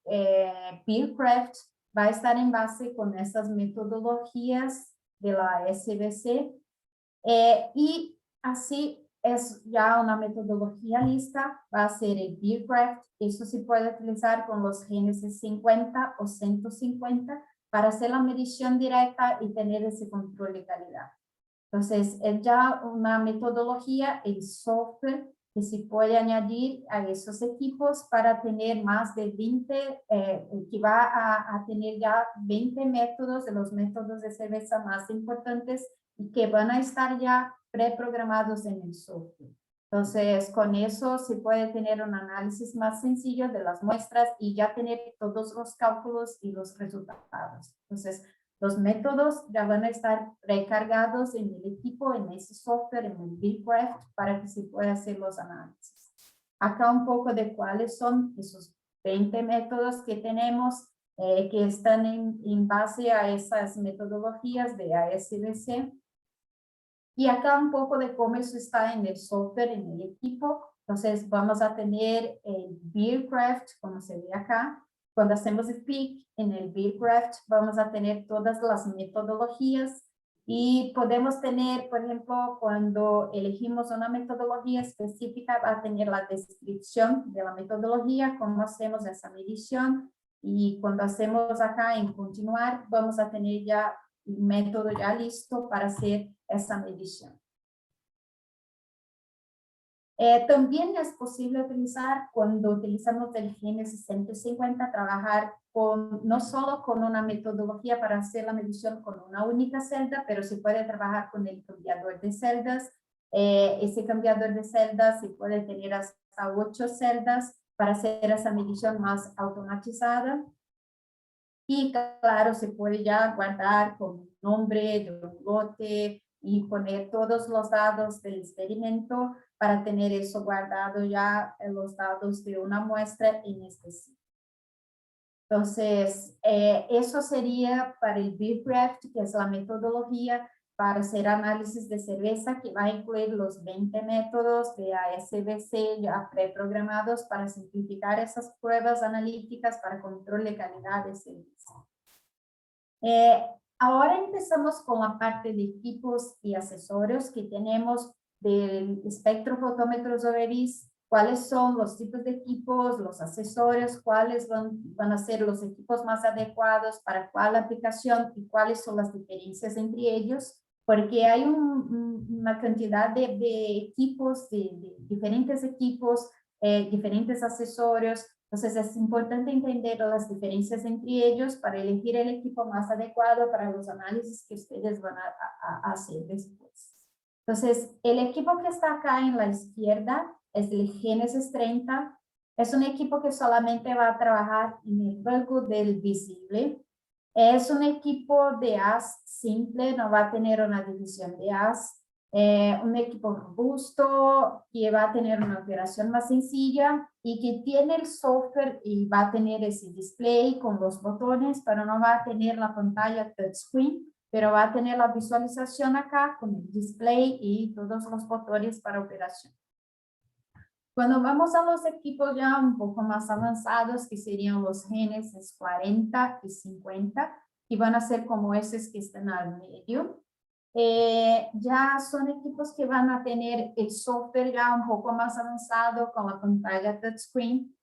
Beercraft, va a estar en base con esas metodologías de la SBC, y así es ya una metodología lista, va a ser el Beercraft. Eso se puede utilizar con los GNC 50 o 150 para hacer la medición directa y tener ese control de calidad. Entonces, es ya una metodología, el software que se puede añadir a esos equipos para tener más de 20, que va a tener ya 20 métodos, de los métodos de cerveza más importantes, y que van a estar ya preprogramados en el software. Entonces, con eso se puede tener un análisis más sencillo de las muestras y ya tener todos los cálculos y los resultados. Entonces, los métodos ya van a estar recargados en el equipo, en ese software, en el Beercraft, para que se pueda hacer los análisis. Acá un poco de cuáles son esos 20 métodos que tenemos, que están en base a esas metodologías de ASBC. Y acá un poco de cómo eso está en el software, en el equipo. Entonces vamos a tener el Beercraft, como se ve acá. Cuando hacemos el clic en el Beercraft, vamos a tener todas las metodologías, y podemos tener, por ejemplo, cuando elegimos una metodología específica, va a tener la descripción de la metodología, cómo hacemos esa medición, y cuando hacemos acá en continuar, vamos a tener ya un método ya listo para hacer esa medición. También es posible utilizar, cuando utilizamos el GNC 150, trabajar no solo con una metodología para hacer la medición con una única celda, pero se puede trabajar con el cambiador de celdas. Ese cambiador de celdas se puede tener hasta 8 celdas para hacer esa medición más automatizada. Y claro, se puede ya guardar con un nombre de un lote y poner todos los datos del experimento para tener eso guardado ya, los datos de una muestra en específico. Entonces, eso sería para el BREFT, que es la metodología para hacer análisis de cerveza, que va a incluir los 20 métodos de ASBC ya preprogramados para simplificar esas pruebas analíticas para control de calidad de cerveza. Ahora empezamos con la parte de equipos y accesorios que tenemos del espectro fotómetros OVVIS. ¿Cuáles son los tipos de equipos, los accesorios, cuáles van a ser los equipos más adecuados para cuál aplicación y cuáles son las diferencias entre ellos? Porque hay una cantidad de equipos, de diferentes equipos, diferentes accesorios. Entonces es importante entender las diferencias entre ellos para elegir el equipo más adecuado para los análisis que ustedes van a hacer después. Entonces, el equipo que está acá en la izquierda es el Genesis 30. Es un equipo que solamente va a trabajar en el rango del visible. Es un equipo de haz simple, no va a tener una división de haz. Un equipo robusto que va a tener una operación más sencilla y que tiene el software y va a tener ese display con los botones, pero no va a tener la pantalla touchscreen, pero va a tener la visualización acá con el display y todos los botones para operación. Cuando vamos a los equipos ya un poco más avanzados, que serían los Genesis 40 y 50, que van a ser como esos que están al medio, ya son equipos que van a tener el software ya un poco más avanzado con la pantalla touchscreen.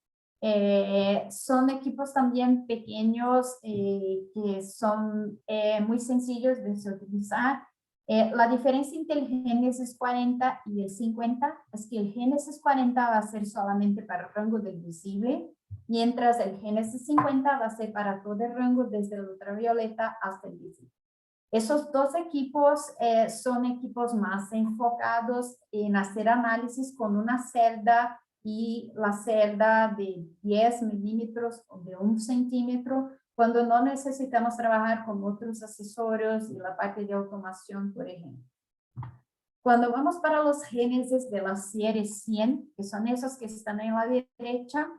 Son equipos también pequeños que son muy sencillos de utilizar. La diferencia entre el Genesis 40 y el 50 es que el Genesis 40 va a ser solamente para el rango del visible, mientras el Genesis 50 va a ser para todo el rango desde el ultravioleta hasta el visible. Esos dos equipos son equipos más enfocados en hacer análisis con una celda y la celda de 10 milímetros o de 1 centímetro, cuando no necesitamos trabajar con otros accesorios y la parte de automación, por ejemplo. Cuando vamos para los Genesis de la serie 100, que son esos que están en la derecha,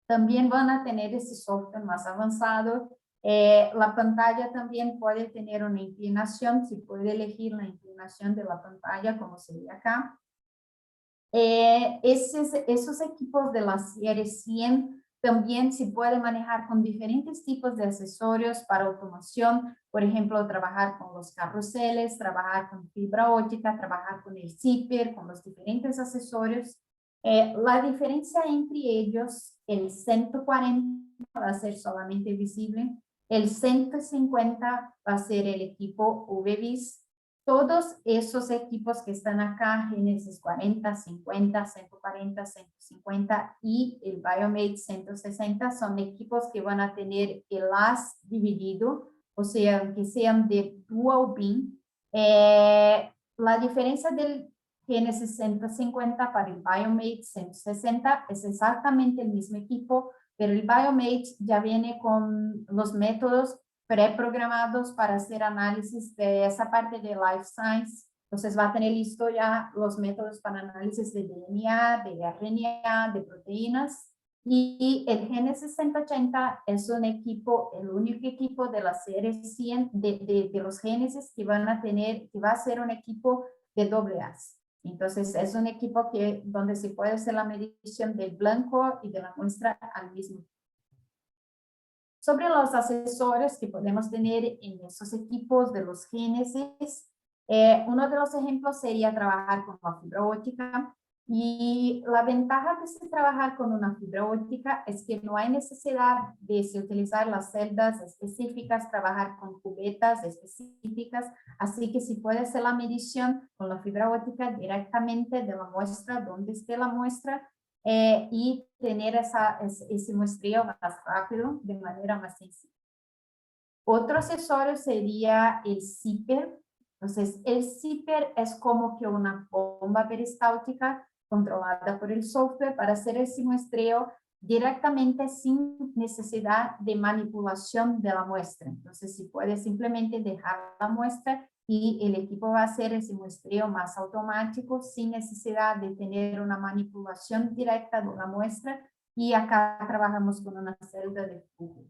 también van a tener ese software más avanzado. La pantalla también puede tener una inclinación, si puede elegir la inclinación de la pantalla, como sería acá. Esos equipos de la serie 100 también se puede manejar con diferentes tipos de accesorios para automación, por ejemplo, trabajar con los carruseles, trabajar con fibra óptica, trabajar con el zipper, con los diferentes accesorios. La diferencia entre ellos, el 140 va a ser solamente visible, el 150 va a ser el equipo OVVIS. Todos esos equipos que están acá, Genesis 40, 50, 140, 150 y el Biomate 160 son equipos que van a tener el haz dividido, o sea, que sean de dual beam. La diferencia del Genesis 150 para el Biomate 160 es exactamente el mismo equipo, pero el Biomate ya viene con los métodos preprogramados para hacer análisis de esa parte de Life Science. Entonces va a tener listo ya los métodos para análisis de DNA, de RNA, de proteínas. Y el Genesis 180 es un equipo, el único equipo de la serie 100 de los Genesis que van a tener, que va a ser un equipo de doble haz. Entonces es un equipo donde se puede hacer la medición del blanco y de la muestra al mismo tiempo. Sobre los accesorios que podemos tener en esos equipos de los Genesis, uno de los ejemplos sería trabajar con la fibra óptica. Y la ventaja de trabajar con una fibra óptica es que no hay necesidad de utilizar las celdas específicas, trabajar con cubetas específicas, así que se puede hacer la medición con la fibra óptica directamente de la muestra, donde esté la muestra, y tener ese muestreo más rápido, de manera más sencilla. Otro accesorio sería el zipper. Entonces, el zipper es como que una bomba peristáltica controlada por el software para hacer ese muestreo directamente sin necesidad de manipulación de la muestra. Entonces, se puede simplemente dejar la muestra y el equipo va a hacer ese muestreo más automático sin necesidad de tener una manipulación directa de la muestra. Y acá trabajamos con una celda de flujo.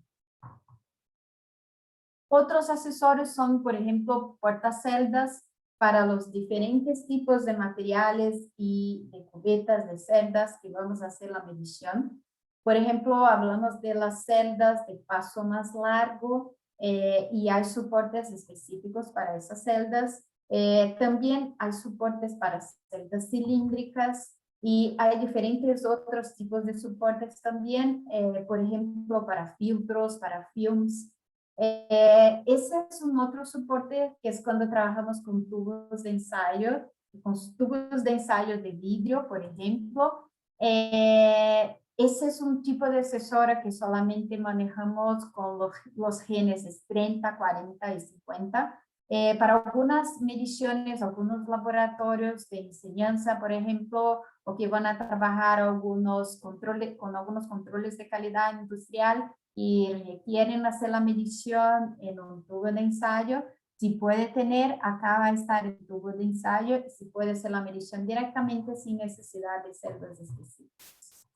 Otros accesorios son, por ejemplo, portaceldas para los diferentes tipos de materiales y de cubetas de celdas que vamos a hacer la medición. Por ejemplo, hablamos de las celdas de paso más largo y hay soportes específicos para esas celdas. También hay soportes para celdas cilíndricas y hay diferentes otros tipos de soportes también, por ejemplo, para filtros, para films. Ese es un otro soporte que es cuando trabajamos con tubos de ensayo de vidrio, por ejemplo. Ese es un tipo de accessorio que solamente manejamos con los genes 30, 40 y 50. Para algunas mediciones, algunos laboratorios de enseñanza, por ejemplo, o que van a trabajar con algunos controles de calidad industrial y requieren hacer la medición en un tubo de ensayo, si puede tener, acá va a estar el tubo de ensayo, si puede hacer la medición directamente sin necesidad de celdas específicas.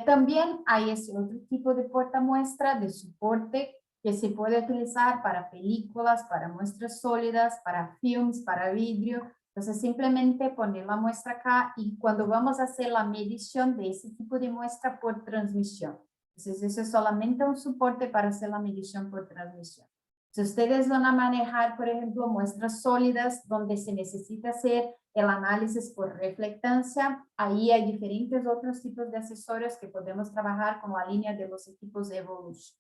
También hay ese otro tipo de portamuestra de soporte que se puede utilizar para películas, para muestras sólidas, para films, para vidrio. Entonces simplemente poner la muestra acá y cuando vamos a hacer la medición de ese tipo de muestra por transmisión. Entonces eso es solamente un soporte para hacer la medición por transmisión. Si ustedes van a manejar, por ejemplo, muestras sólidas donde se necesita hacer el análisis por reflectancia, ahí hay diferentes otros tipos de accesorios que podemos trabajar con la línea de los equipos de Evolution.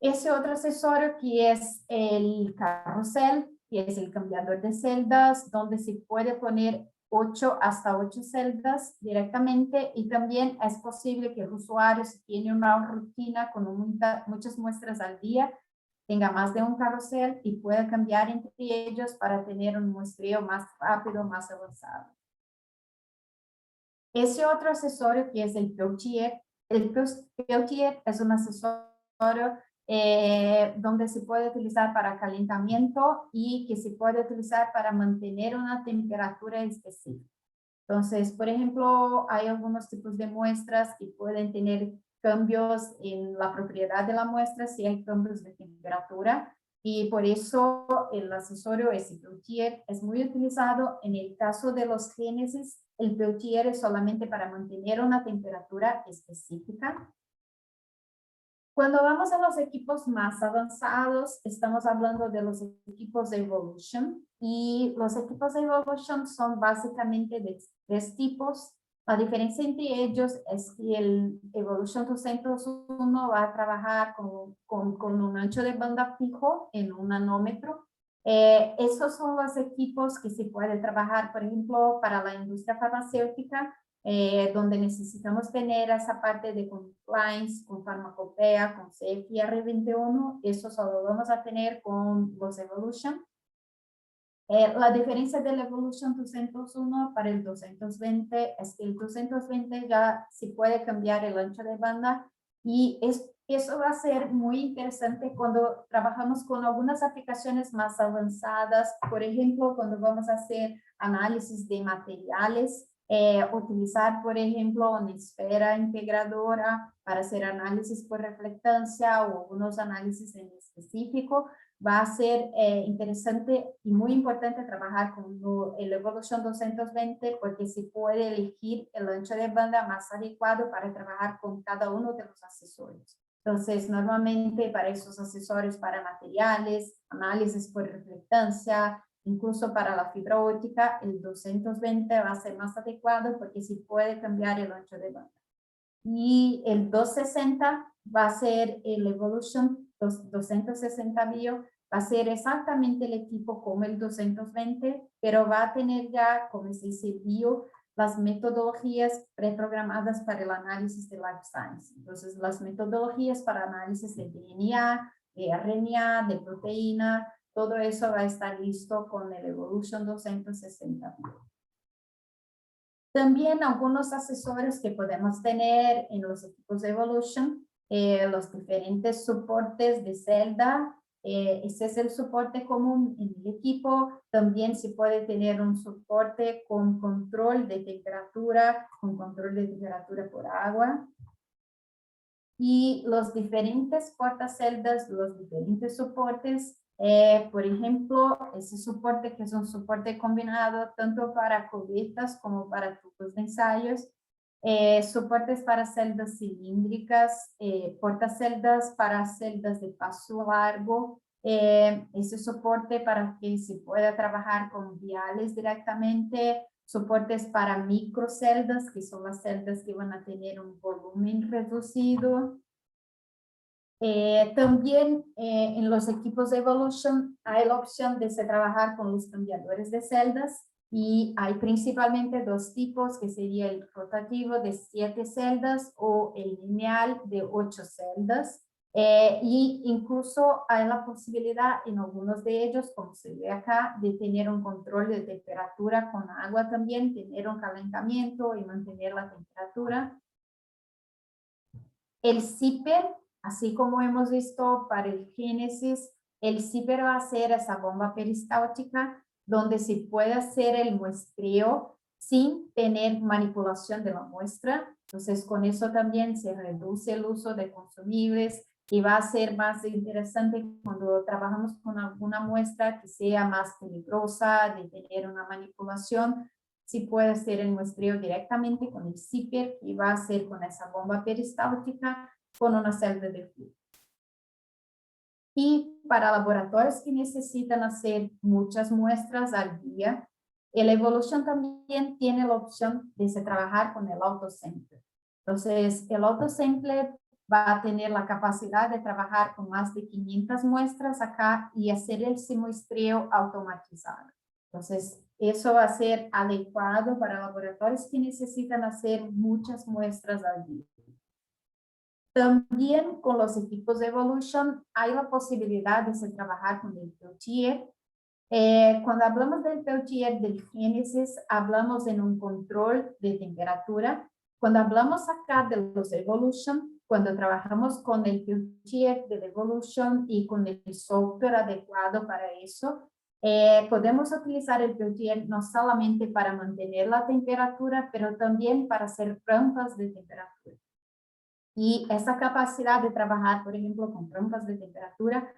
Ese otro accesorio que es el carrusel, que es el cambiador de celdas, donde se puede poner 8 hasta 8 celdas directamente y también es posible que el usuario, si tiene una rutina con muchas muestras al día, tenga más de un carrusel y pueda cambiar entre ellos para tener un muestreo más rápido, más avanzado. Ese otro accesorio que es el Peltier. El Peltier es un accesorio donde se puede utilizar para calentamiento y que se puede utilizar para mantener una temperatura específica. Entonces, por ejemplo, hay algunos tipos de muestras que pueden tener cambios en la propiedad de la muestra si hay cambios de temperatura y por eso el accesorio ese Peltier es muy utilizado. En el caso de los génesis, el Peltier es solamente para mantener una temperatura específica. Cuando vamos a los equipos más avanzados, estamos hablando de los equipos de Evolution y los equipos de Evolution son básicamente de 3 tipos. La diferencia entre ellos es que el Evolution 201 va a trabajar con un ancho de banda fijo en un nanómetro. Esos son los equipos que se puede trabajar, por ejemplo, para la industria farmacéutica, donde necesitamos tener esa parte de compliance, con farmacopea, con CFR 21, eso solo vamos a tener con los Evolution. La diferencia del Evolution 201 para el 220 es que el 220 ya se puede cambiar el ancho de banda y eso va a ser muy interesante cuando trabajamos con algunas aplicaciones más avanzadas, por ejemplo, cuando vamos a hacer análisis de materiales, utilizar, por ejemplo, una esfera integradora para hacer análisis por reflectancia o algunos análisis en específico. Va a ser interesante y muy importante trabajar con el Evolution 220 porque se puede elegir el ancho de banda más adecuado para trabajar con cada uno de los accesorios. Entonces, normalmente para esos accesorios para materiales, análisis por reflectancia, incluso para la fibra óptica, el 220 va a ser más adecuado porque se puede cambiar el ancho de banda. Y el 260 va a ser el Evolution 260 Bio, va a ser exactamente el equipo como el 220, pero va a tener ya, como se dice, Bio, las metodologías preprogramadas para el análisis de Life Science. Entonces, las metodologías para análisis de DNA, de RNA, de proteína, todo eso va a estar listo con el Evolution 260 Bio. También algunos accesorios que podemos tener en los equipos de Evolution, los diferentes soportes de celda, ese es el soporte común en el equipo. También se puede tener un soporte con control de temperatura por agua. y los diferentes portaceldas, los diferentes soportes. Por ejemplo, ese soporte que es un soporte combinado tanto para cubetas como para tubos de ensayos, soportes para celdas cilíndricas, portaceldas para celdas de paso largo, ese soporte para que se pueda trabajar con viales directamente, soportes para microceldas, que son las celdas que van a tener un volumen reducido. También en los equipos de Evolution hay la opción de trabajar con los cambiadores de celdas, y hay principalmente dos tipos, que sería el rotativo de 7 celdas o el lineal de 8 celdas. Y incluso hay la posibilidad en algunos de ellos, como se ve acá, de tener un control de temperatura con agua también, tener un calentamiento y mantener la temperatura. El zipper, así como hemos visto para el Génesis, el zipper va a ser esa bomba peristáltica donde se puede hacer el muestreo sin tener manipulación de la muestra. Entonces, con eso también se reduce el uso de consumibles y va a ser más interesante cuando trabajamos con alguna muestra que sea más peligrosa, de tener una manipulación. Si puede hacer el muestreo directamente con el zipper, y va a ser con esa bomba peristáltica con una celda de flujo. Y para laboratorios que necesitan hacer muchas muestras al día, el Evolution también tiene la opción de trabajar con el autosampler. Entonces, el autosampler va a tener la capacidad de trabajar con más de 500 muestras acá y hacer el muestreo automatizado. Entonces, eso va a ser adecuado para laboratorios que necesitan hacer muchas muestras al día. También con los equipos de Evolution hay la posibilidad de trabajar con el Peltier. Cuando hablamos del Peltier del Génesis, hablamos en un control de temperatura. Cuando hablamos acá de los Evolution, cuando trabajamos con el Peltier de Evolution y con el software adecuado para eso, podemos utilizar el Peltier no solamente para mantener la temperatura, pero también para hacer rampas de temperatura. Y esa capacidad de trabajar, por ejemplo, con rampas de temperatura,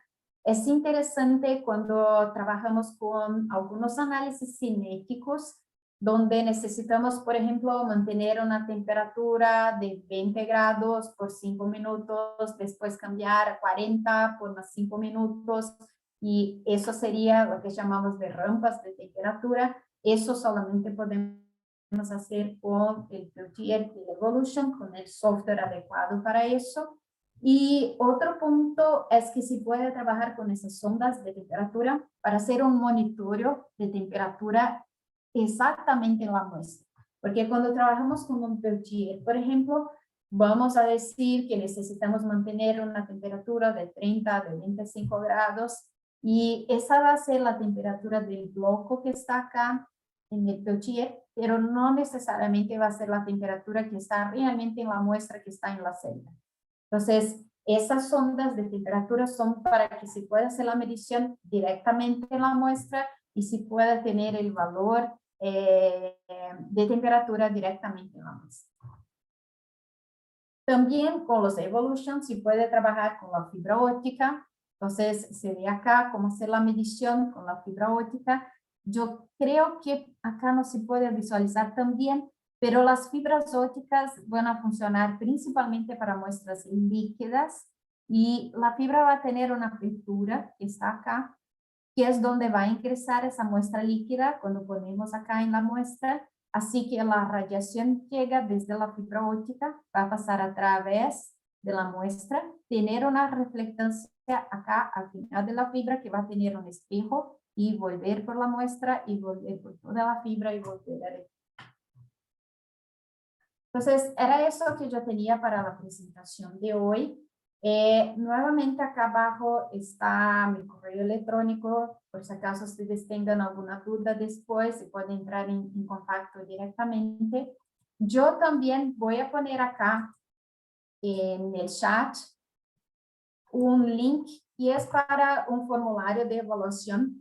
es interesante cuando trabajamos con algunos análisis cinéticos, donde necesitamos, por ejemplo, mantener una temperatura de 20 grados por 5 minutos, después cambiar a 40 por más 5 minutos, y eso sería lo que llamamos de rampas de temperatura. Eso solamente podemos hacer con el Peltier de Evolution, con el software adecuado para eso. Y otro punto es que se puede trabajar con esas sondas de temperatura para hacer un monitoreo de temperatura exactamente en la muestra. Porque cuando trabajamos con un Peltier, por ejemplo, vamos a decir que necesitamos mantener una temperatura de 30, de 25 grados, y esa va a ser la temperatura del bloque que está acá en el Peltier, pero no necesariamente va a ser la temperatura que está realmente en la muestra que está en la celda. Entonces, esas sondas de temperatura son para que se pueda hacer la medición directamente en la muestra y se pueda tener el valor de temperatura directamente en la muestra. También con los Evolution se puede trabajar con la fibra óptica. Entonces, se ve acá cómo hacer la medición con la fibra óptica. Yo creo que acá no se puede visualizar también, pero las fibras ópticas van a funcionar principalmente para muestras líquidas, y la fibra va a tener una apertura que está acá, que es donde va a ingresar esa muestra líquida cuando ponemos acá en la muestra. Así que la radiación llega desde la fibra óptica, va a pasar a través de la muestra, tener una reflectancia acá al final de la fibra que va a tener un espejo, y volver por la muestra y volver por toda la fibra y volver a repetir. Entonces, era eso que yo tenía para la presentación de hoy. Nuevamente acá abajo está mi correo electrónico, por si acaso ustedes tengan alguna duda después, se pueden entrar en contacto directamente. Yo también voy a poner acá en el chat un link y es para un formulario de evaluación,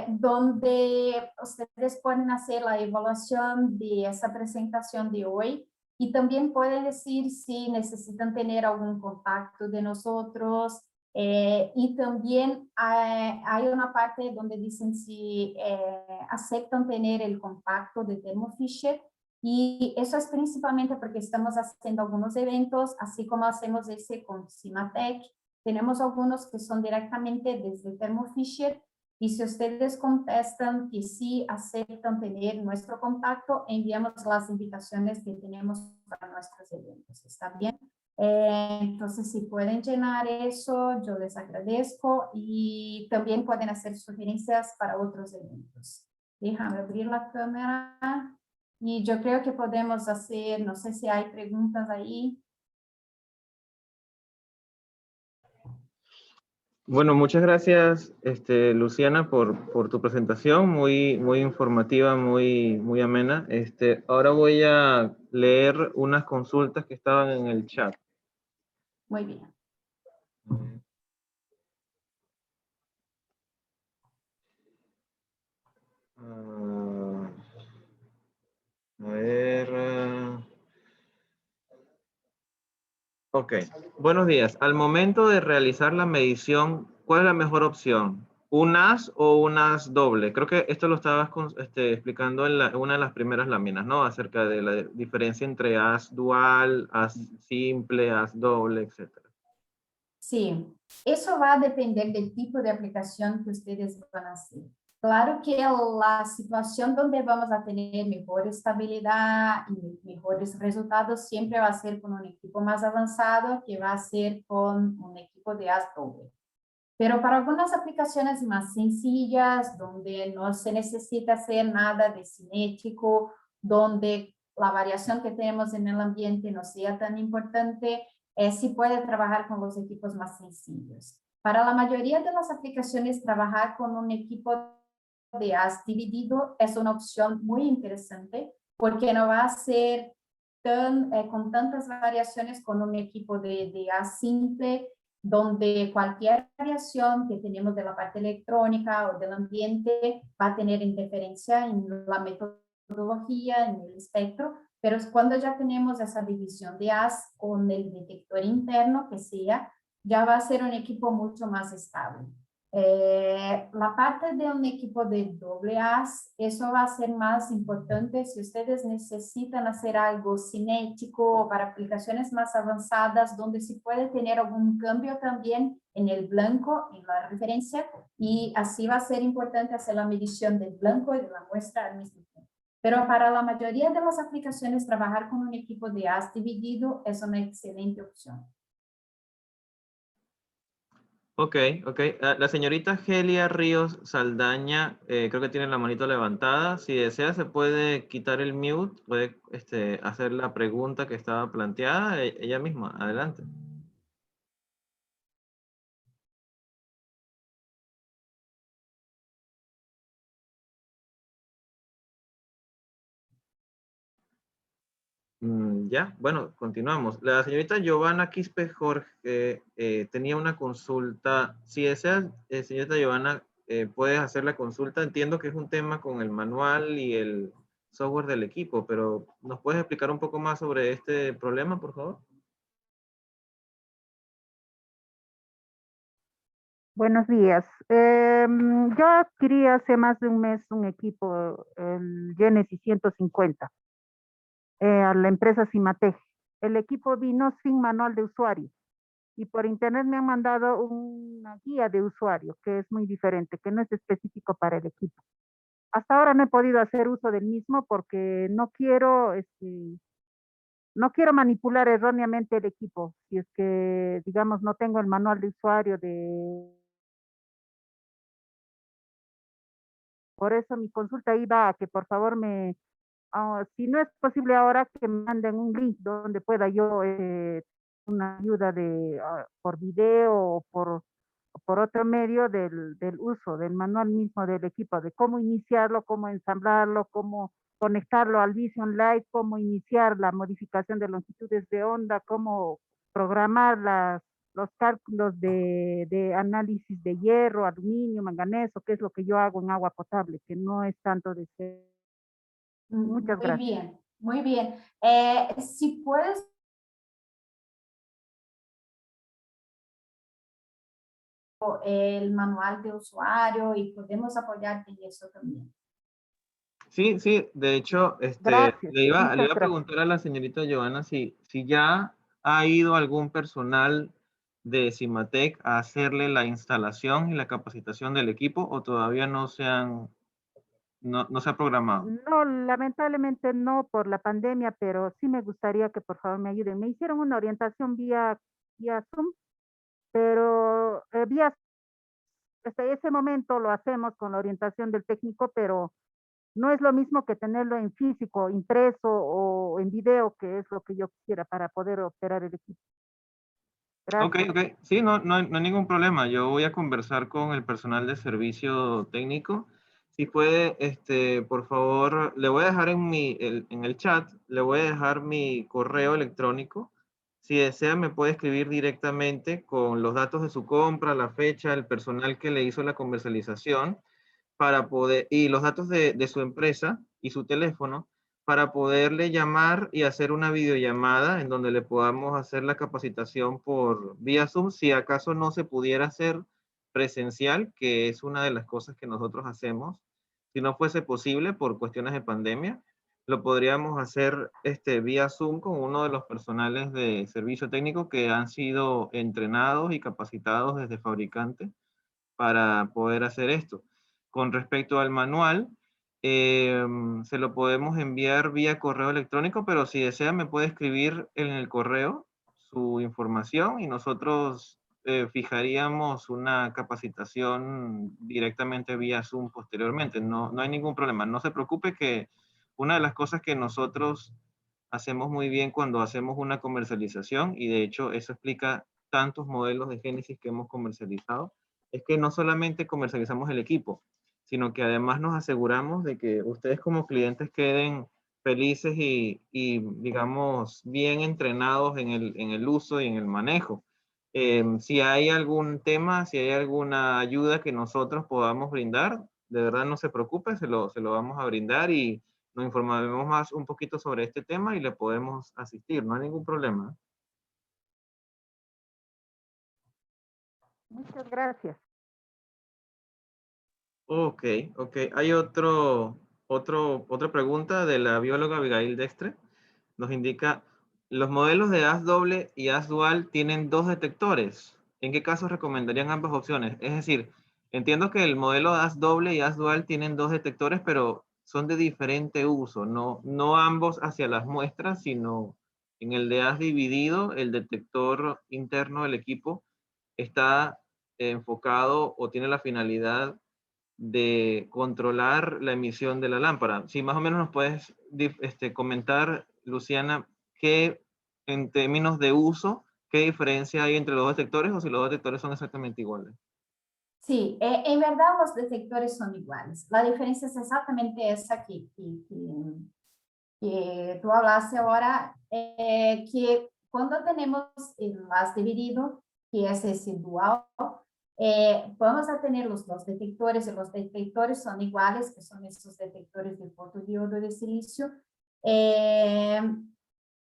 donde ustedes pueden hacer la evaluación de esa presentación de hoy y también pueden decir si necesitan tener algún contacto de nosotros. Y también hay una parte donde dicen si aceptan tener el contacto de Thermo Fisher, y eso es principalmente porque estamos haciendo algunos eventos, así como hacemos ese con CIMATEC. Tenemos algunos que son directamente desde Thermo Fisher, y si ustedes contestan que sí aceptan tener nuestro contacto, enviamos las invitaciones que tenemos para nuestros eventos. ¿Está bien? Entonces, si pueden llenar eso, yo les agradezco, y también pueden hacer sugerencias para otros eventos. Déjame abrir la cámara y yo creo que podemos hacer, no sé si hay preguntas ahí. Bueno, muchas gracias, Luciana, por tu presentación, muy informativa, muy amena. Ahora voy a leer unas consultas que estaban en el chat. Muy bien. A ver. Ok, buenos días. Al momento de realizar la medición, ¿cuál es la mejor opción? ¿Un as o un as doble? Creo que esto lo estabas explicando en una de las primeras láminas, ¿no? Acerca de la diferencia entre as dual, as simple, as doble, etc. Sí, eso va a depender del tipo de aplicación que ustedes van a hacer. Claro que la situación donde vamos a tener mejor estabilidad y mejores resultados siempre va a ser con un equipo más avanzado, que va a ser con un equipo de as doble. Pero para algunas aplicaciones más sencillas, donde no se necesita hacer nada de cinético, donde la variación que tenemos en el ambiente no sea tan importante, sí puede trabajar con los equipos más sencillos. Para la mayoría de las aplicaciones, trabajar con un equipo de as dividido es una opción muy interesante, porque no va a ser con tantas variaciones con un equipo de as simple, donde cualquier variación que tenemos de la parte electrónica o del ambiente va a tener interferencia en la metodología, en el espectro, pero es cuando ya tenemos esa división de as con el detector interno que sea, ya va a ser un equipo mucho más estable. La parte de un equipo de doble as, eso va a ser más importante si ustedes necesitan hacer algo cinético para aplicaciones más avanzadas, donde se puede tener algún cambio también en el blanco, en la referencia, y así va a ser importante hacer la medición del blanco y de la muestra al mismo tiempo. Pero para la mayoría de las aplicaciones, trabajar con un equipo de as dividido es una excelente opción. Ok. La señorita Gelia Ríos Saldaña, creo que tiene la manito levantada. Si desea, se puede quitar el mute, puede hacer la pregunta que estaba planteada ella misma. Adelante. Ya, bueno, continuamos. La señorita Giovanna Quispe Jorge tenía una consulta. Si deseas, señorita Giovanna, puedes hacer la consulta. Entiendo que es un tema con el manual y el software del equipo, pero ¿nos puedes explicar un poco más sobre este problema, por favor? Buenos días. Yo adquirí hace más de un mes un equipo, el Genesis 150, a la empresa Cimatec. El equipo vino sin manual de usuario y por internet me han mandado una guía de usuario que es muy diferente, que no es específico para el equipo. Hasta ahora no he podido hacer uso del mismo porque no quiero manipular erróneamente el equipo. Si es que, digamos, no tengo el manual de usuario Por eso mi consulta iba a que por favor si no es posible ahora, que me manden un link donde pueda yo una ayuda por video o por otro medio del uso del manual mismo del equipo, de cómo iniciarlo, cómo ensamblarlo, cómo conectarlo al Vision Light, cómo iniciar la modificación de longitudes de onda, cómo programar los cálculos de análisis de hierro, aluminio, manganeso, que es lo que yo hago en agua potable, que no es tanto de ser. Muchas Muy gracias. bien. Muy bien. Si puedes el manual de usuario y podemos apoyarte en eso también. Sí, sí, de hecho, Gracias, le iba muchas a gracias. preguntar a la señorita Joana si ya ha ido algún personal de Cimatec a hacerle la instalación y la capacitación del equipo o todavía no se ha programado. No, lamentablemente no por la pandemia, pero sí me gustaría que por favor me ayuden. Me hicieron una orientación vía Zoom, pero hasta ese momento lo hacemos con la orientación del técnico, pero no es lo mismo que tenerlo en físico, impreso o en video, que es lo que yo quisiera para poder operar el equipo. Ok, Gracias. ok. Sí, no hay ningún problema. Yo voy a conversar con el personal de servicio técnico. Si puede, por favor, le voy a dejar en el chat, le voy a dejar mi correo electrónico. Si desea, me puede escribir directamente con los datos de su compra, la fecha, el personal que le hizo la comercialización para poder, y los datos de su empresa y su teléfono para poderle llamar y hacer una videollamada en donde le podamos hacer la capacitación por vía Zoom, si acaso no se pudiera hacer presencial, que es una de las cosas que nosotros hacemos. Si no fuese posible por cuestiones de pandemia, lo podríamos hacer vía Zoom con uno de los personales de servicio técnico que han sido entrenados y capacitados desde fabricante para poder hacer esto. Con respecto al manual, se lo podemos enviar vía correo electrónico, pero si desea me puede escribir en el correo su información y nosotros fijaríamos una capacitación directamente vía Zoom posteriormente. No hay ningún problema. No se preocupe que una de las cosas que nosotros hacemos muy bien cuando hacemos una comercialización, y de hecho eso explica tantos modelos de Génesis que hemos comercializado, es que no solamente comercializamos el equipo, sino que además nos aseguramos de que ustedes como clientes queden felices digamos, bien entrenados en el uso y en el manejo. Si hay algún tema, si hay alguna ayuda que nosotros podamos brindar, de verdad no se preocupe, se lo vamos a brindar y nos informaremos más un poquito sobre este tema y le podemos asistir, no hay ningún problema. Muchas gracias. Ok, ok. Hay otra pregunta de la bióloga Abigail Dextre. Nos indica, los modelos de haz doble y haz dual tienen dos detectores. ¿En qué casos recomendarían ambas opciones? Es decir, entiendo que el modelo de haz doble y haz dual tienen dos detectores, pero son de diferente uso. No ambos hacia las muestras, sino en el de haz dividido, el detector interno del equipo está enfocado o tiene la finalidad de controlar la emisión de la lámpara. Si más o menos nos puedes comentar, Luciana, qué en términos de uso, qué diferencia hay entre los dos detectores o si los dos detectores son exactamente iguales. Sí, en verdad los detectores son iguales. La diferencia es exactamente esa que tú hablaste ahora, que cuando tenemos el haz dividido, que es ese dual, vamos a tener los dos detectores, y los detectores son iguales, que son estos detectores de fotodiodo de silicio.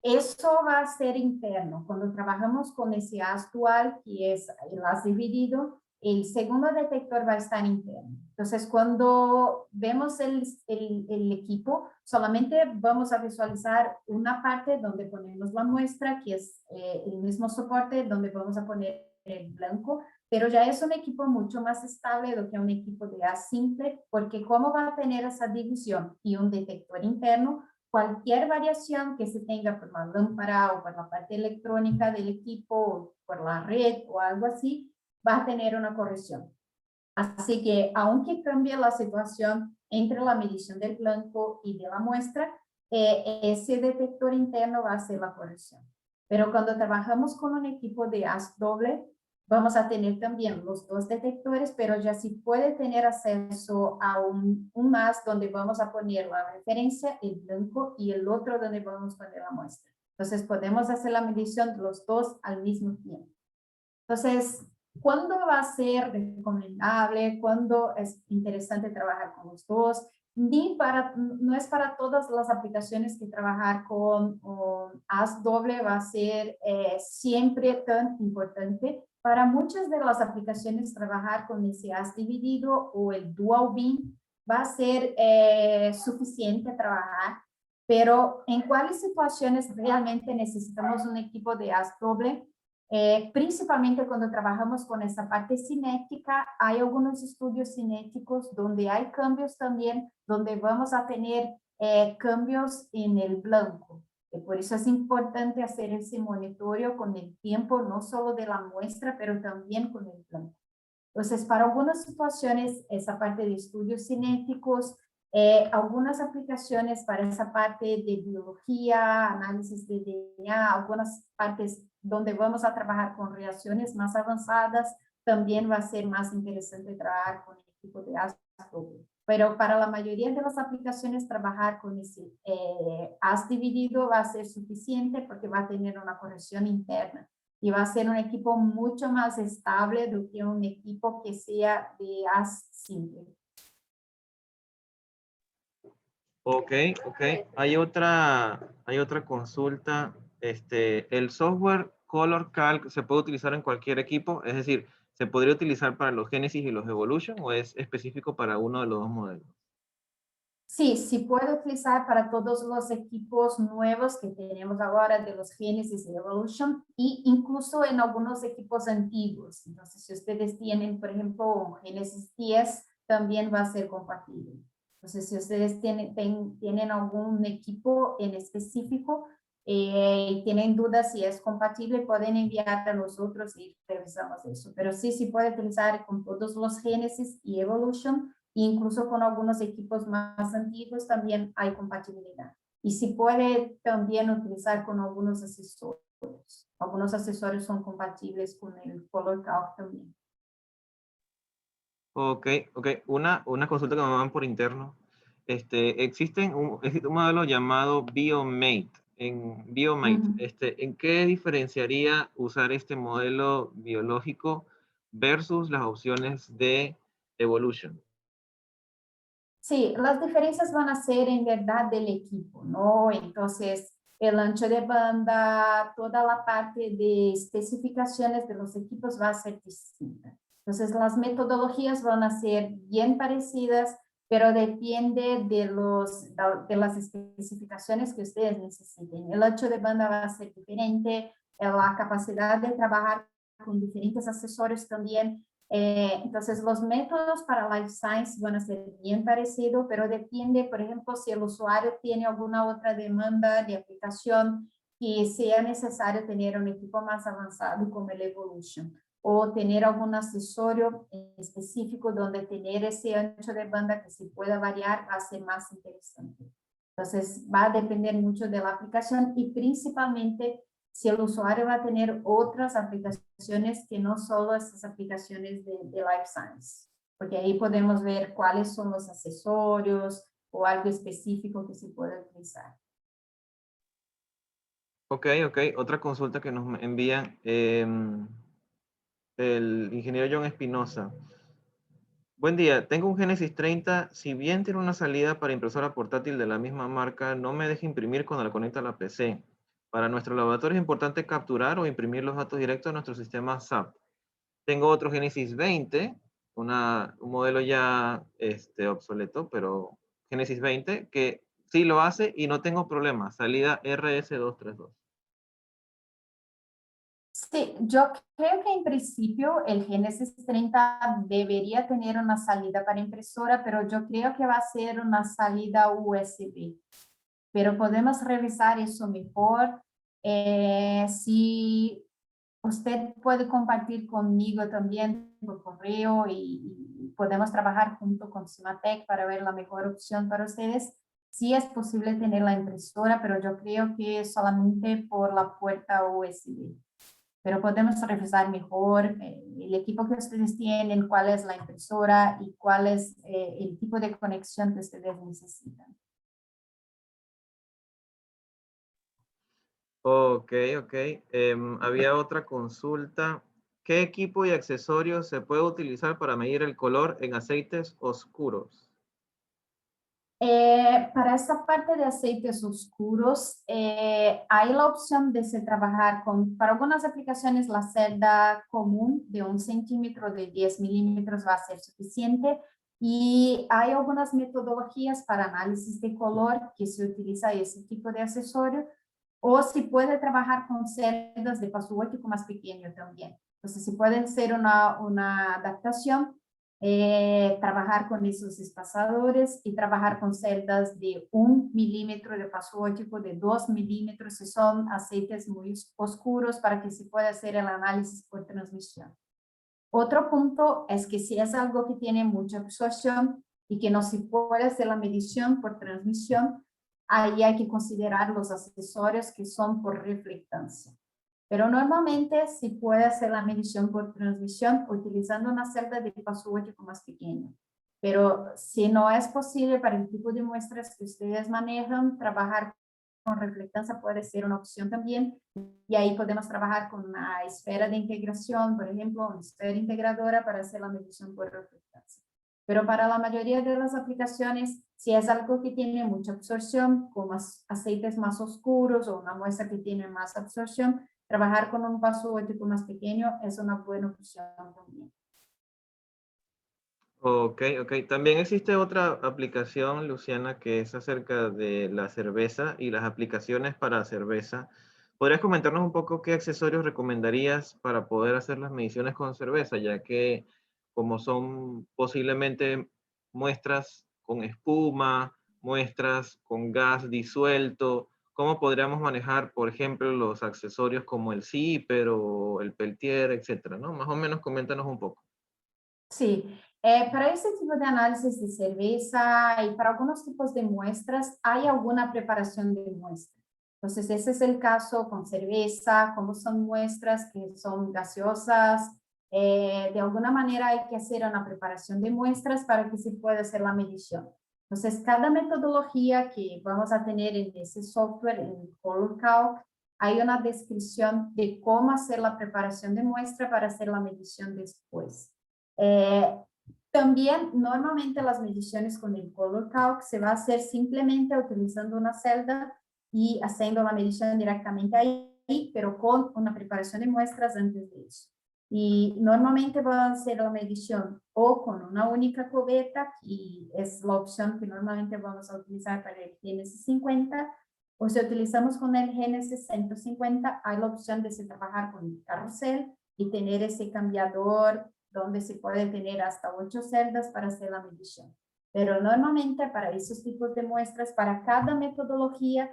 Eso va a ser interno. Cuando trabajamos con ese haz dual, que es el haz dividido, el segundo detector va a estar interno. Entonces, cuando vemos el equipo, solamente vamos a visualizar una parte donde ponemos la muestra, que es el mismo soporte donde vamos a poner el blanco, pero ya es un equipo mucho más estable do que un equipo de haz simple, porque como va a tener esa división y un detector interno, cualquier variación que se tenga por la lámpara o por la parte electrónica del equipo, o por la red o algo así, va a tener una corrección. Así que, aunque cambie la situación entre la medición del blanco y de la muestra, ese detector interno va a hacer la corrección. Pero cuando trabajamos con un equipo de haz doble, vamos a tener también los dos detectores, pero ya sí puede tener acceso a un más donde vamos a poner la referencia, el blanco, y el otro donde vamos a poner la muestra. Entonces, podemos hacer la medición de los dos al mismo tiempo. Entonces, ¿cuándo va a ser recomendable? ¿Cuándo es interesante trabajar con los dos? No es para todas las aplicaciones que trabajar con haz doble va a ser siempre tan importante. Para muchas de las aplicaciones trabajar con ese haz dividido o el dual beam va a ser suficiente trabajar, pero en cuáles situaciones realmente necesitamos un equipo de haz doble. Principalmente cuando trabajamos con esa parte cinética, hay algunos estudios cinéticos donde hay cambios también, donde vamos a tener cambios en el blanco. Por eso es importante hacer ese monitoreo con el tiempo, no solo de la muestra, pero también con el blanco. Entonces, para algunas situaciones, esa parte de estudios cinéticos, algunas aplicaciones para esa parte de biología, análisis de DNA, algunas partes donde vamos a trabajar con reacciones más avanzadas, también va a ser más interesante trabajar con el equipo de ácido. Pero para la mayoría de las aplicaciones, trabajar con ese haz dividido va a ser suficiente porque va a tener una corrección interna y va a ser un equipo mucho más estable do que un equipo que sea de haz simple. Ok. Hay otra consulta. ¿El software Color Calc se puede utilizar en cualquier equipo? Es decir, ¿se podría utilizar para los Genesis y los Evolution o es específico para uno de los dos modelos? Sí, sí puede utilizar para todos los equipos nuevos que tenemos ahora de los Genesis y Evolution e incluso en algunos equipos antiguos. Entonces, si ustedes tienen, por ejemplo, un Genesis 10, también va a ser compatible. Entonces, si ustedes tienen algún equipo en específico y tienen dudas si es compatible, pueden enviar a nosotros y revisamos eso. Pero sí puede utilizar con todos los Genesis y Evolution. Incluso con algunos equipos más antiguos también hay compatibilidad. Y se puede también utilizar con algunos accesorios. Algunos accesorios son compatibles con el Color Calc también. Ok. Una consulta que me mandan por interno. Existe un modelo llamado Biomate. ¿En qué diferenciaría usar este modelo biológico versus las opciones de Evolution? Sí, las diferencias van a ser en verdad del equipo, ¿no? Entonces, el ancho de banda, toda la parte de especificaciones de los equipos va a ser distinta. Entonces, las metodologías van a ser bien parecidas, pero depende de las especificaciones que ustedes necesiten. El ancho de banda va a ser diferente, la capacidad de trabajar con diferentes accesorios también. Entonces, los métodos para Life Science van a ser bien parecidos, pero depende, por ejemplo, si el usuario tiene alguna otra demanda de aplicación que sea necesario tener un equipo más avanzado como el Evolution, o tener algún accesorio específico donde tener ese ancho de banda que se pueda variar va a ser más interesante. Entonces, va a depender mucho de la aplicación y principalmente si el usuario va a tener otras aplicaciones que no solo estas aplicaciones de Life Science, porque ahí podemos ver cuáles son los accesorios o algo específico que se puede utilizar. Ok. Otra consulta que nos envía el ingeniero John Espinosa. Buen día, tengo un Genesis 30, si bien tiene una salida para impresora portátil de la misma marca, no me deja imprimir cuando la conecto a la PC. Para nuestro laboratorio es importante capturar o imprimir los datos directos a nuestro sistema SAP. Tengo otro Genesis 20, un modelo ya obsoleto, pero Genesis 20, que sí lo hace y no tengo problema, salida RS232. Sí, yo creo que en principio el Genesis 30 debería tener una salida para impresora, pero yo creo que va a ser una salida USB. Pero podemos revisar eso mejor. Si usted puede compartir conmigo también por correo y podemos trabajar junto con Cimatec para ver la mejor opción para ustedes. Sí es posible tener la impresora, pero yo creo que solamente por la puerta USB. Pero podemos revisar mejor el equipo que ustedes tienen, cuál es la impresora y cuál es el tipo de conexión que ustedes necesitan. Ok. Había otra consulta. ¿Qué equipo y accesorios se puede utilizar para medir el color en aceites oscuros? Para esta parte de aceites oscuros, hay la opción de se trabajar con, para algunas aplicaciones, la celda común de 1 centímetro de 10 milímetros va a ser suficiente. Y hay algunas metodologías para análisis de color que se utiliza ese tipo de accesorio, o se puede trabajar con celdas de paso óptico más pequeño también. Entonces, se puede hacer una adaptación, trabajar con esos espaciadores y trabajar con celdas de 1 milímetro de paso óptico, de 2 milímetros, si son aceites muy oscuros, para que se pueda hacer el análisis por transmisión. Otro punto es que si es algo que tiene mucha absorción y que no se puede hacer la medición por transmisión, ahí hay que considerar los accesorios que son por reflectancia. Pero normalmente se puede hacer la medición por transmisión utilizando una celda de paso óptico más pequeño. Pero si no es posible para el tipo de muestras que ustedes manejan, trabajar con reflectancia puede ser una opción también. Y ahí podemos trabajar con una esfera de integración, por ejemplo, una esfera integradora para hacer la medición por reflectancia. Pero para la mayoría de las aplicaciones, si es algo que tiene mucha absorción, como aceites más oscuros o una muestra que tiene más absorción, trabajar con un paso óptico más pequeño es una buena opción también. Ok, ok. También existe otra aplicación, Luciana, que es acerca de la cerveza y las aplicaciones para cerveza. ¿Podrías comentarnos un poco qué accesorios recomendarías para poder hacer las mediciones con cerveza, ya que como son posiblemente muestras con espuma, muestras con gas disuelto, ¿cómo podríamos manejar, por ejemplo, los accesorios como el zipper o el peltier, etcétera, ¿no? Más o menos coméntanos un poco. Sí, para ese tipo de análisis de cerveza y para algunos tipos de muestras, hay alguna preparación de muestra. Entonces, ese es el caso con cerveza, como son muestras que son gaseosas, de alguna manera hay que hacer una preparación de muestras para que se pueda hacer la medición. Entonces, cada metodología que vamos a tener en ese software, en Color Calc, hay una descripción de cómo hacer la preparación de muestra para hacer la medición después. También normalmente las mediciones con el Color Calc se va a hacer simplemente utilizando una celda y haciendo la medición directamente ahí, pero con una preparación de muestras antes de eso. Y normalmente van a hacer la medición o con una única cubeta, y es la opción que normalmente vamos a utilizar para el GNS 50, o si utilizamos con el GNS 150, hay la opción de trabajar con el carrusel y tener ese cambiador donde se puede tener hasta 8 celdas para hacer la medición. Pero normalmente para esos tipos de muestras, para cada metodología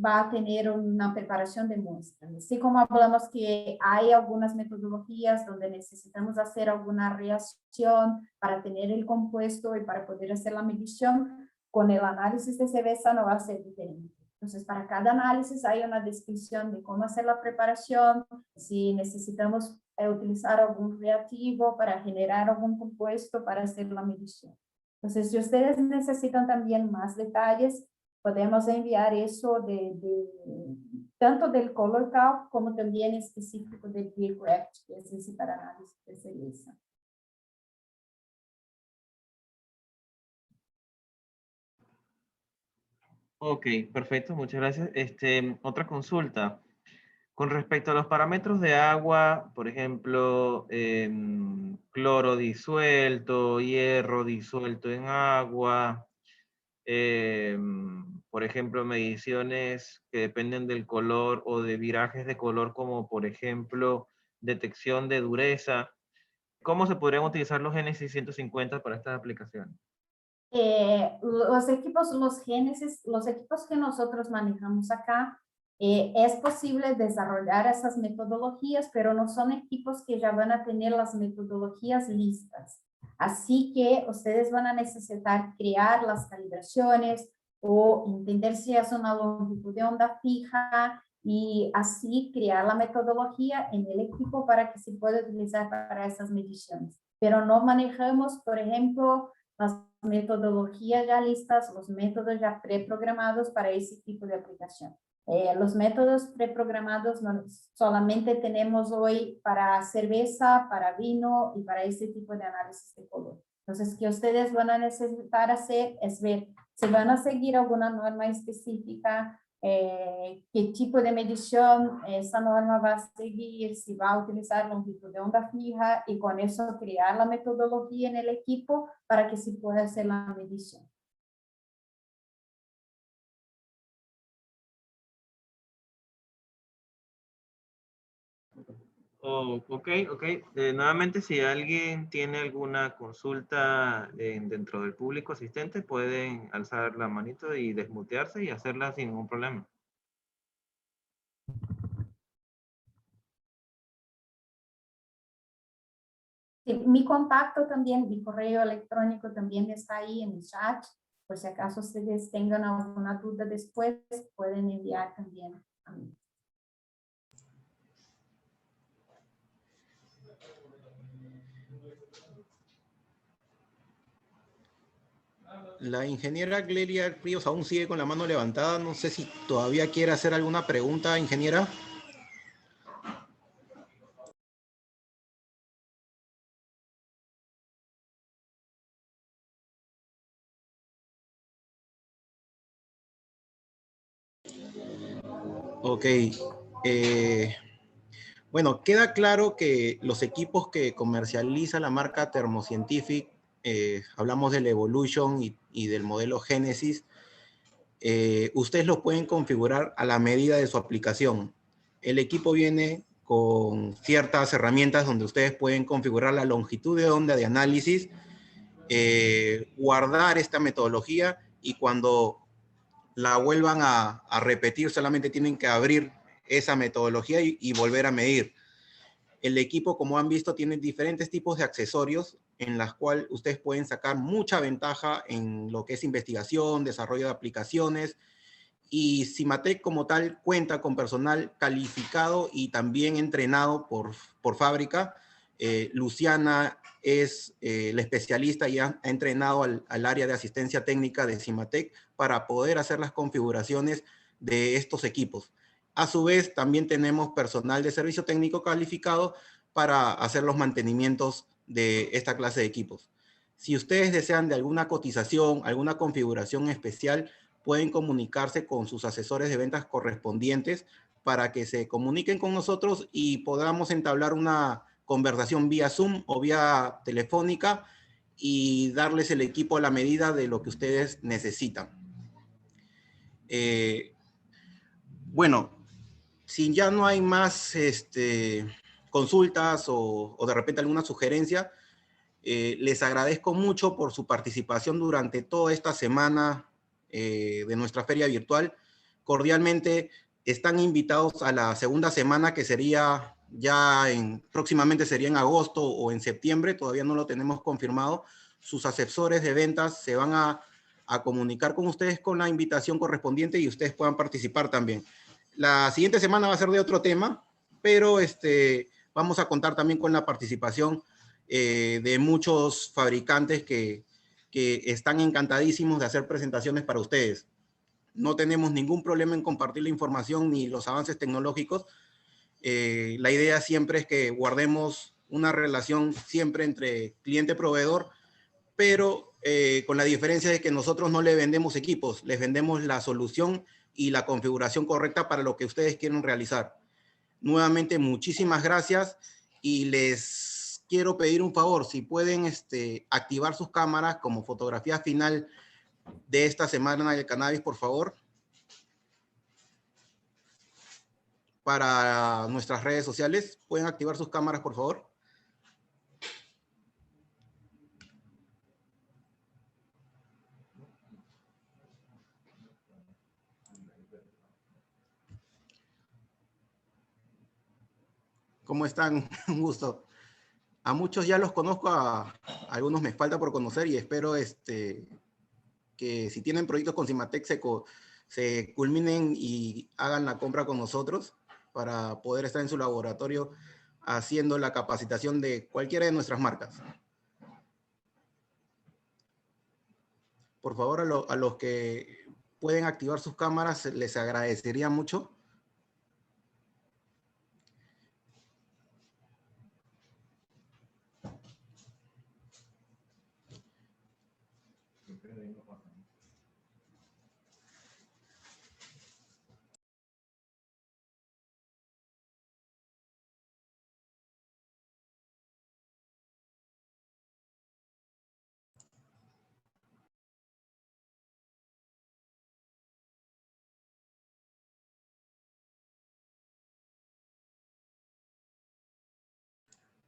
va a tener una preparación de muestras. Así como hablamos que hay algunas metodologías donde necesitamos hacer alguna reacción para tener el compuesto y para poder hacer la medición, con el análisis de cerveza no va a ser diferente. Entonces, para cada análisis hay una descripción de cómo hacer la preparación, si necesitamos utilizar algún reactivo para generar algún compuesto para hacer la medición. Entonces, si ustedes necesitan también más detalles, podemos enviar eso tanto del Color Calc como también específico del Beercraft, que es ese para análisis de cerveza. Ok, perfecto, muchas gracias. Otra consulta. Con respecto a los parámetros de agua, por ejemplo, cloro disuelto, hierro disuelto en agua, por ejemplo, mediciones que dependen del color o de virajes de color, como por ejemplo, detección de dureza. ¿Cómo se podrían utilizar los GNS 150 para estas aplicaciones? Los equipos que nosotros manejamos acá, es posible desarrollar esas metodologías, pero no son equipos que ya van a tener las metodologías listas. Así que ustedes van a necesitar crear las calibraciones o entender si es una longitud de onda fija y así crear la metodología en el equipo para que se pueda utilizar para esas mediciones. Pero no manejamos, por ejemplo, las metodologías ya listas, los métodos ya preprogramados para ese tipo de aplicación. Los métodos preprogramados solamente tenemos hoy para cerveza, para vino y para ese tipo de análisis de color. Entonces, que ustedes van a necesitar hacer es ver se van a seguir alguna norma específica, qué tipo de medición esa norma va a seguir, si va a utilizar longitud de onda fija y con eso crear la metodología en el equipo para que se pueda hacer la medición. Oh, ok. Nuevamente, si alguien tiene alguna consulta dentro del público asistente, pueden alzar la manito y desmutearse y hacerla sin ningún problema. Sí, mi contacto también, mi correo electrónico también está ahí en el chat. Por si acaso ustedes tengan alguna duda después, pueden enviar también a mí. La ingeniera Gleria Ríos aún sigue con la mano levantada. No sé si todavía quiere hacer alguna pregunta, ingeniera. Ok. Bueno, queda claro que los equipos que comercializa la marca Thermoscientific, hablamos del Evolution y del modelo Genesis, ustedes los pueden configurar a la medida de su aplicación. El equipo viene con ciertas herramientas donde ustedes pueden configurar la longitud de onda de análisis, guardar esta metodología y cuando la vuelvan a repetir solamente tienen que abrir esa metodología y volver a medir. El equipo, como han visto, tiene diferentes tipos de accesorios en las cuales ustedes pueden sacar mucha ventaja en lo que es investigación, desarrollo de aplicaciones. Y Cimatec como tal cuenta con personal calificado y también entrenado por fábrica. Luciana es la especialista y ha entrenado al área de asistencia técnica de Cimatec para poder hacer las configuraciones de estos equipos. A su vez, también tenemos personal de servicio técnico calificado para hacer los mantenimientos de esta clase de equipos. Si ustedes desean de alguna cotización, alguna configuración especial, pueden comunicarse con sus asesores de ventas correspondientes para que se comuniquen con nosotros y podamos entablar una conversación vía Zoom o vía telefónica y darles el equipo a la medida de lo que ustedes necesitan. Bueno, si ya no hay más consultas o de repente alguna sugerencia, les agradezco mucho por su participación durante toda esta semana de nuestra feria virtual. Cordialmente están invitados a la segunda semana que sería ya próximamente sería en agosto o en septiembre, todavía no lo tenemos confirmado. Sus asesores de ventas se van a comunicar con ustedes con la invitación correspondiente y ustedes puedan participar también. La siguiente semana va a ser de otro tema, pero vamos a contar también con la participación de muchos fabricantes que están encantadísimos de hacer presentaciones para ustedes. No tenemos ningún problema en compartir la información ni los avances tecnológicos. La idea siempre es que guardemos una relación siempre entre cliente-proveedor, pero con la diferencia de que nosotros no le vendemos equipos, les vendemos la solución y la configuración correcta para lo que ustedes quieren realizar. Nuevamente, muchísimas gracias y les quiero pedir un favor, si pueden activar sus cámaras como fotografía final de esta semana del cannabis, por favor, para nuestras redes sociales. ¿Pueden activar sus cámaras, por favor? ¿Cómo están? Un gusto. A muchos ya los conozco, a algunos me falta por conocer y espero que si tienen proyectos con Cimatec se culminen y hagan la compra con nosotros para poder estar en su laboratorio haciendo la capacitación de cualquiera de nuestras marcas. Por favor, a los que pueden activar sus cámaras, les agradecería mucho.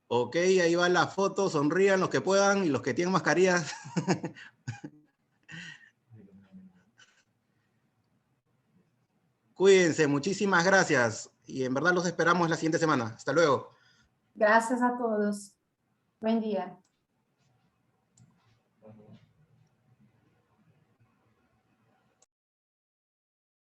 Ok, ahí va la foto, sonrían los que puedan y los que tienen mascarillas. Cuídense, muchísimas gracias. Y en verdad los esperamos la siguiente semana. Hasta luego. Gracias a todos. Buen día.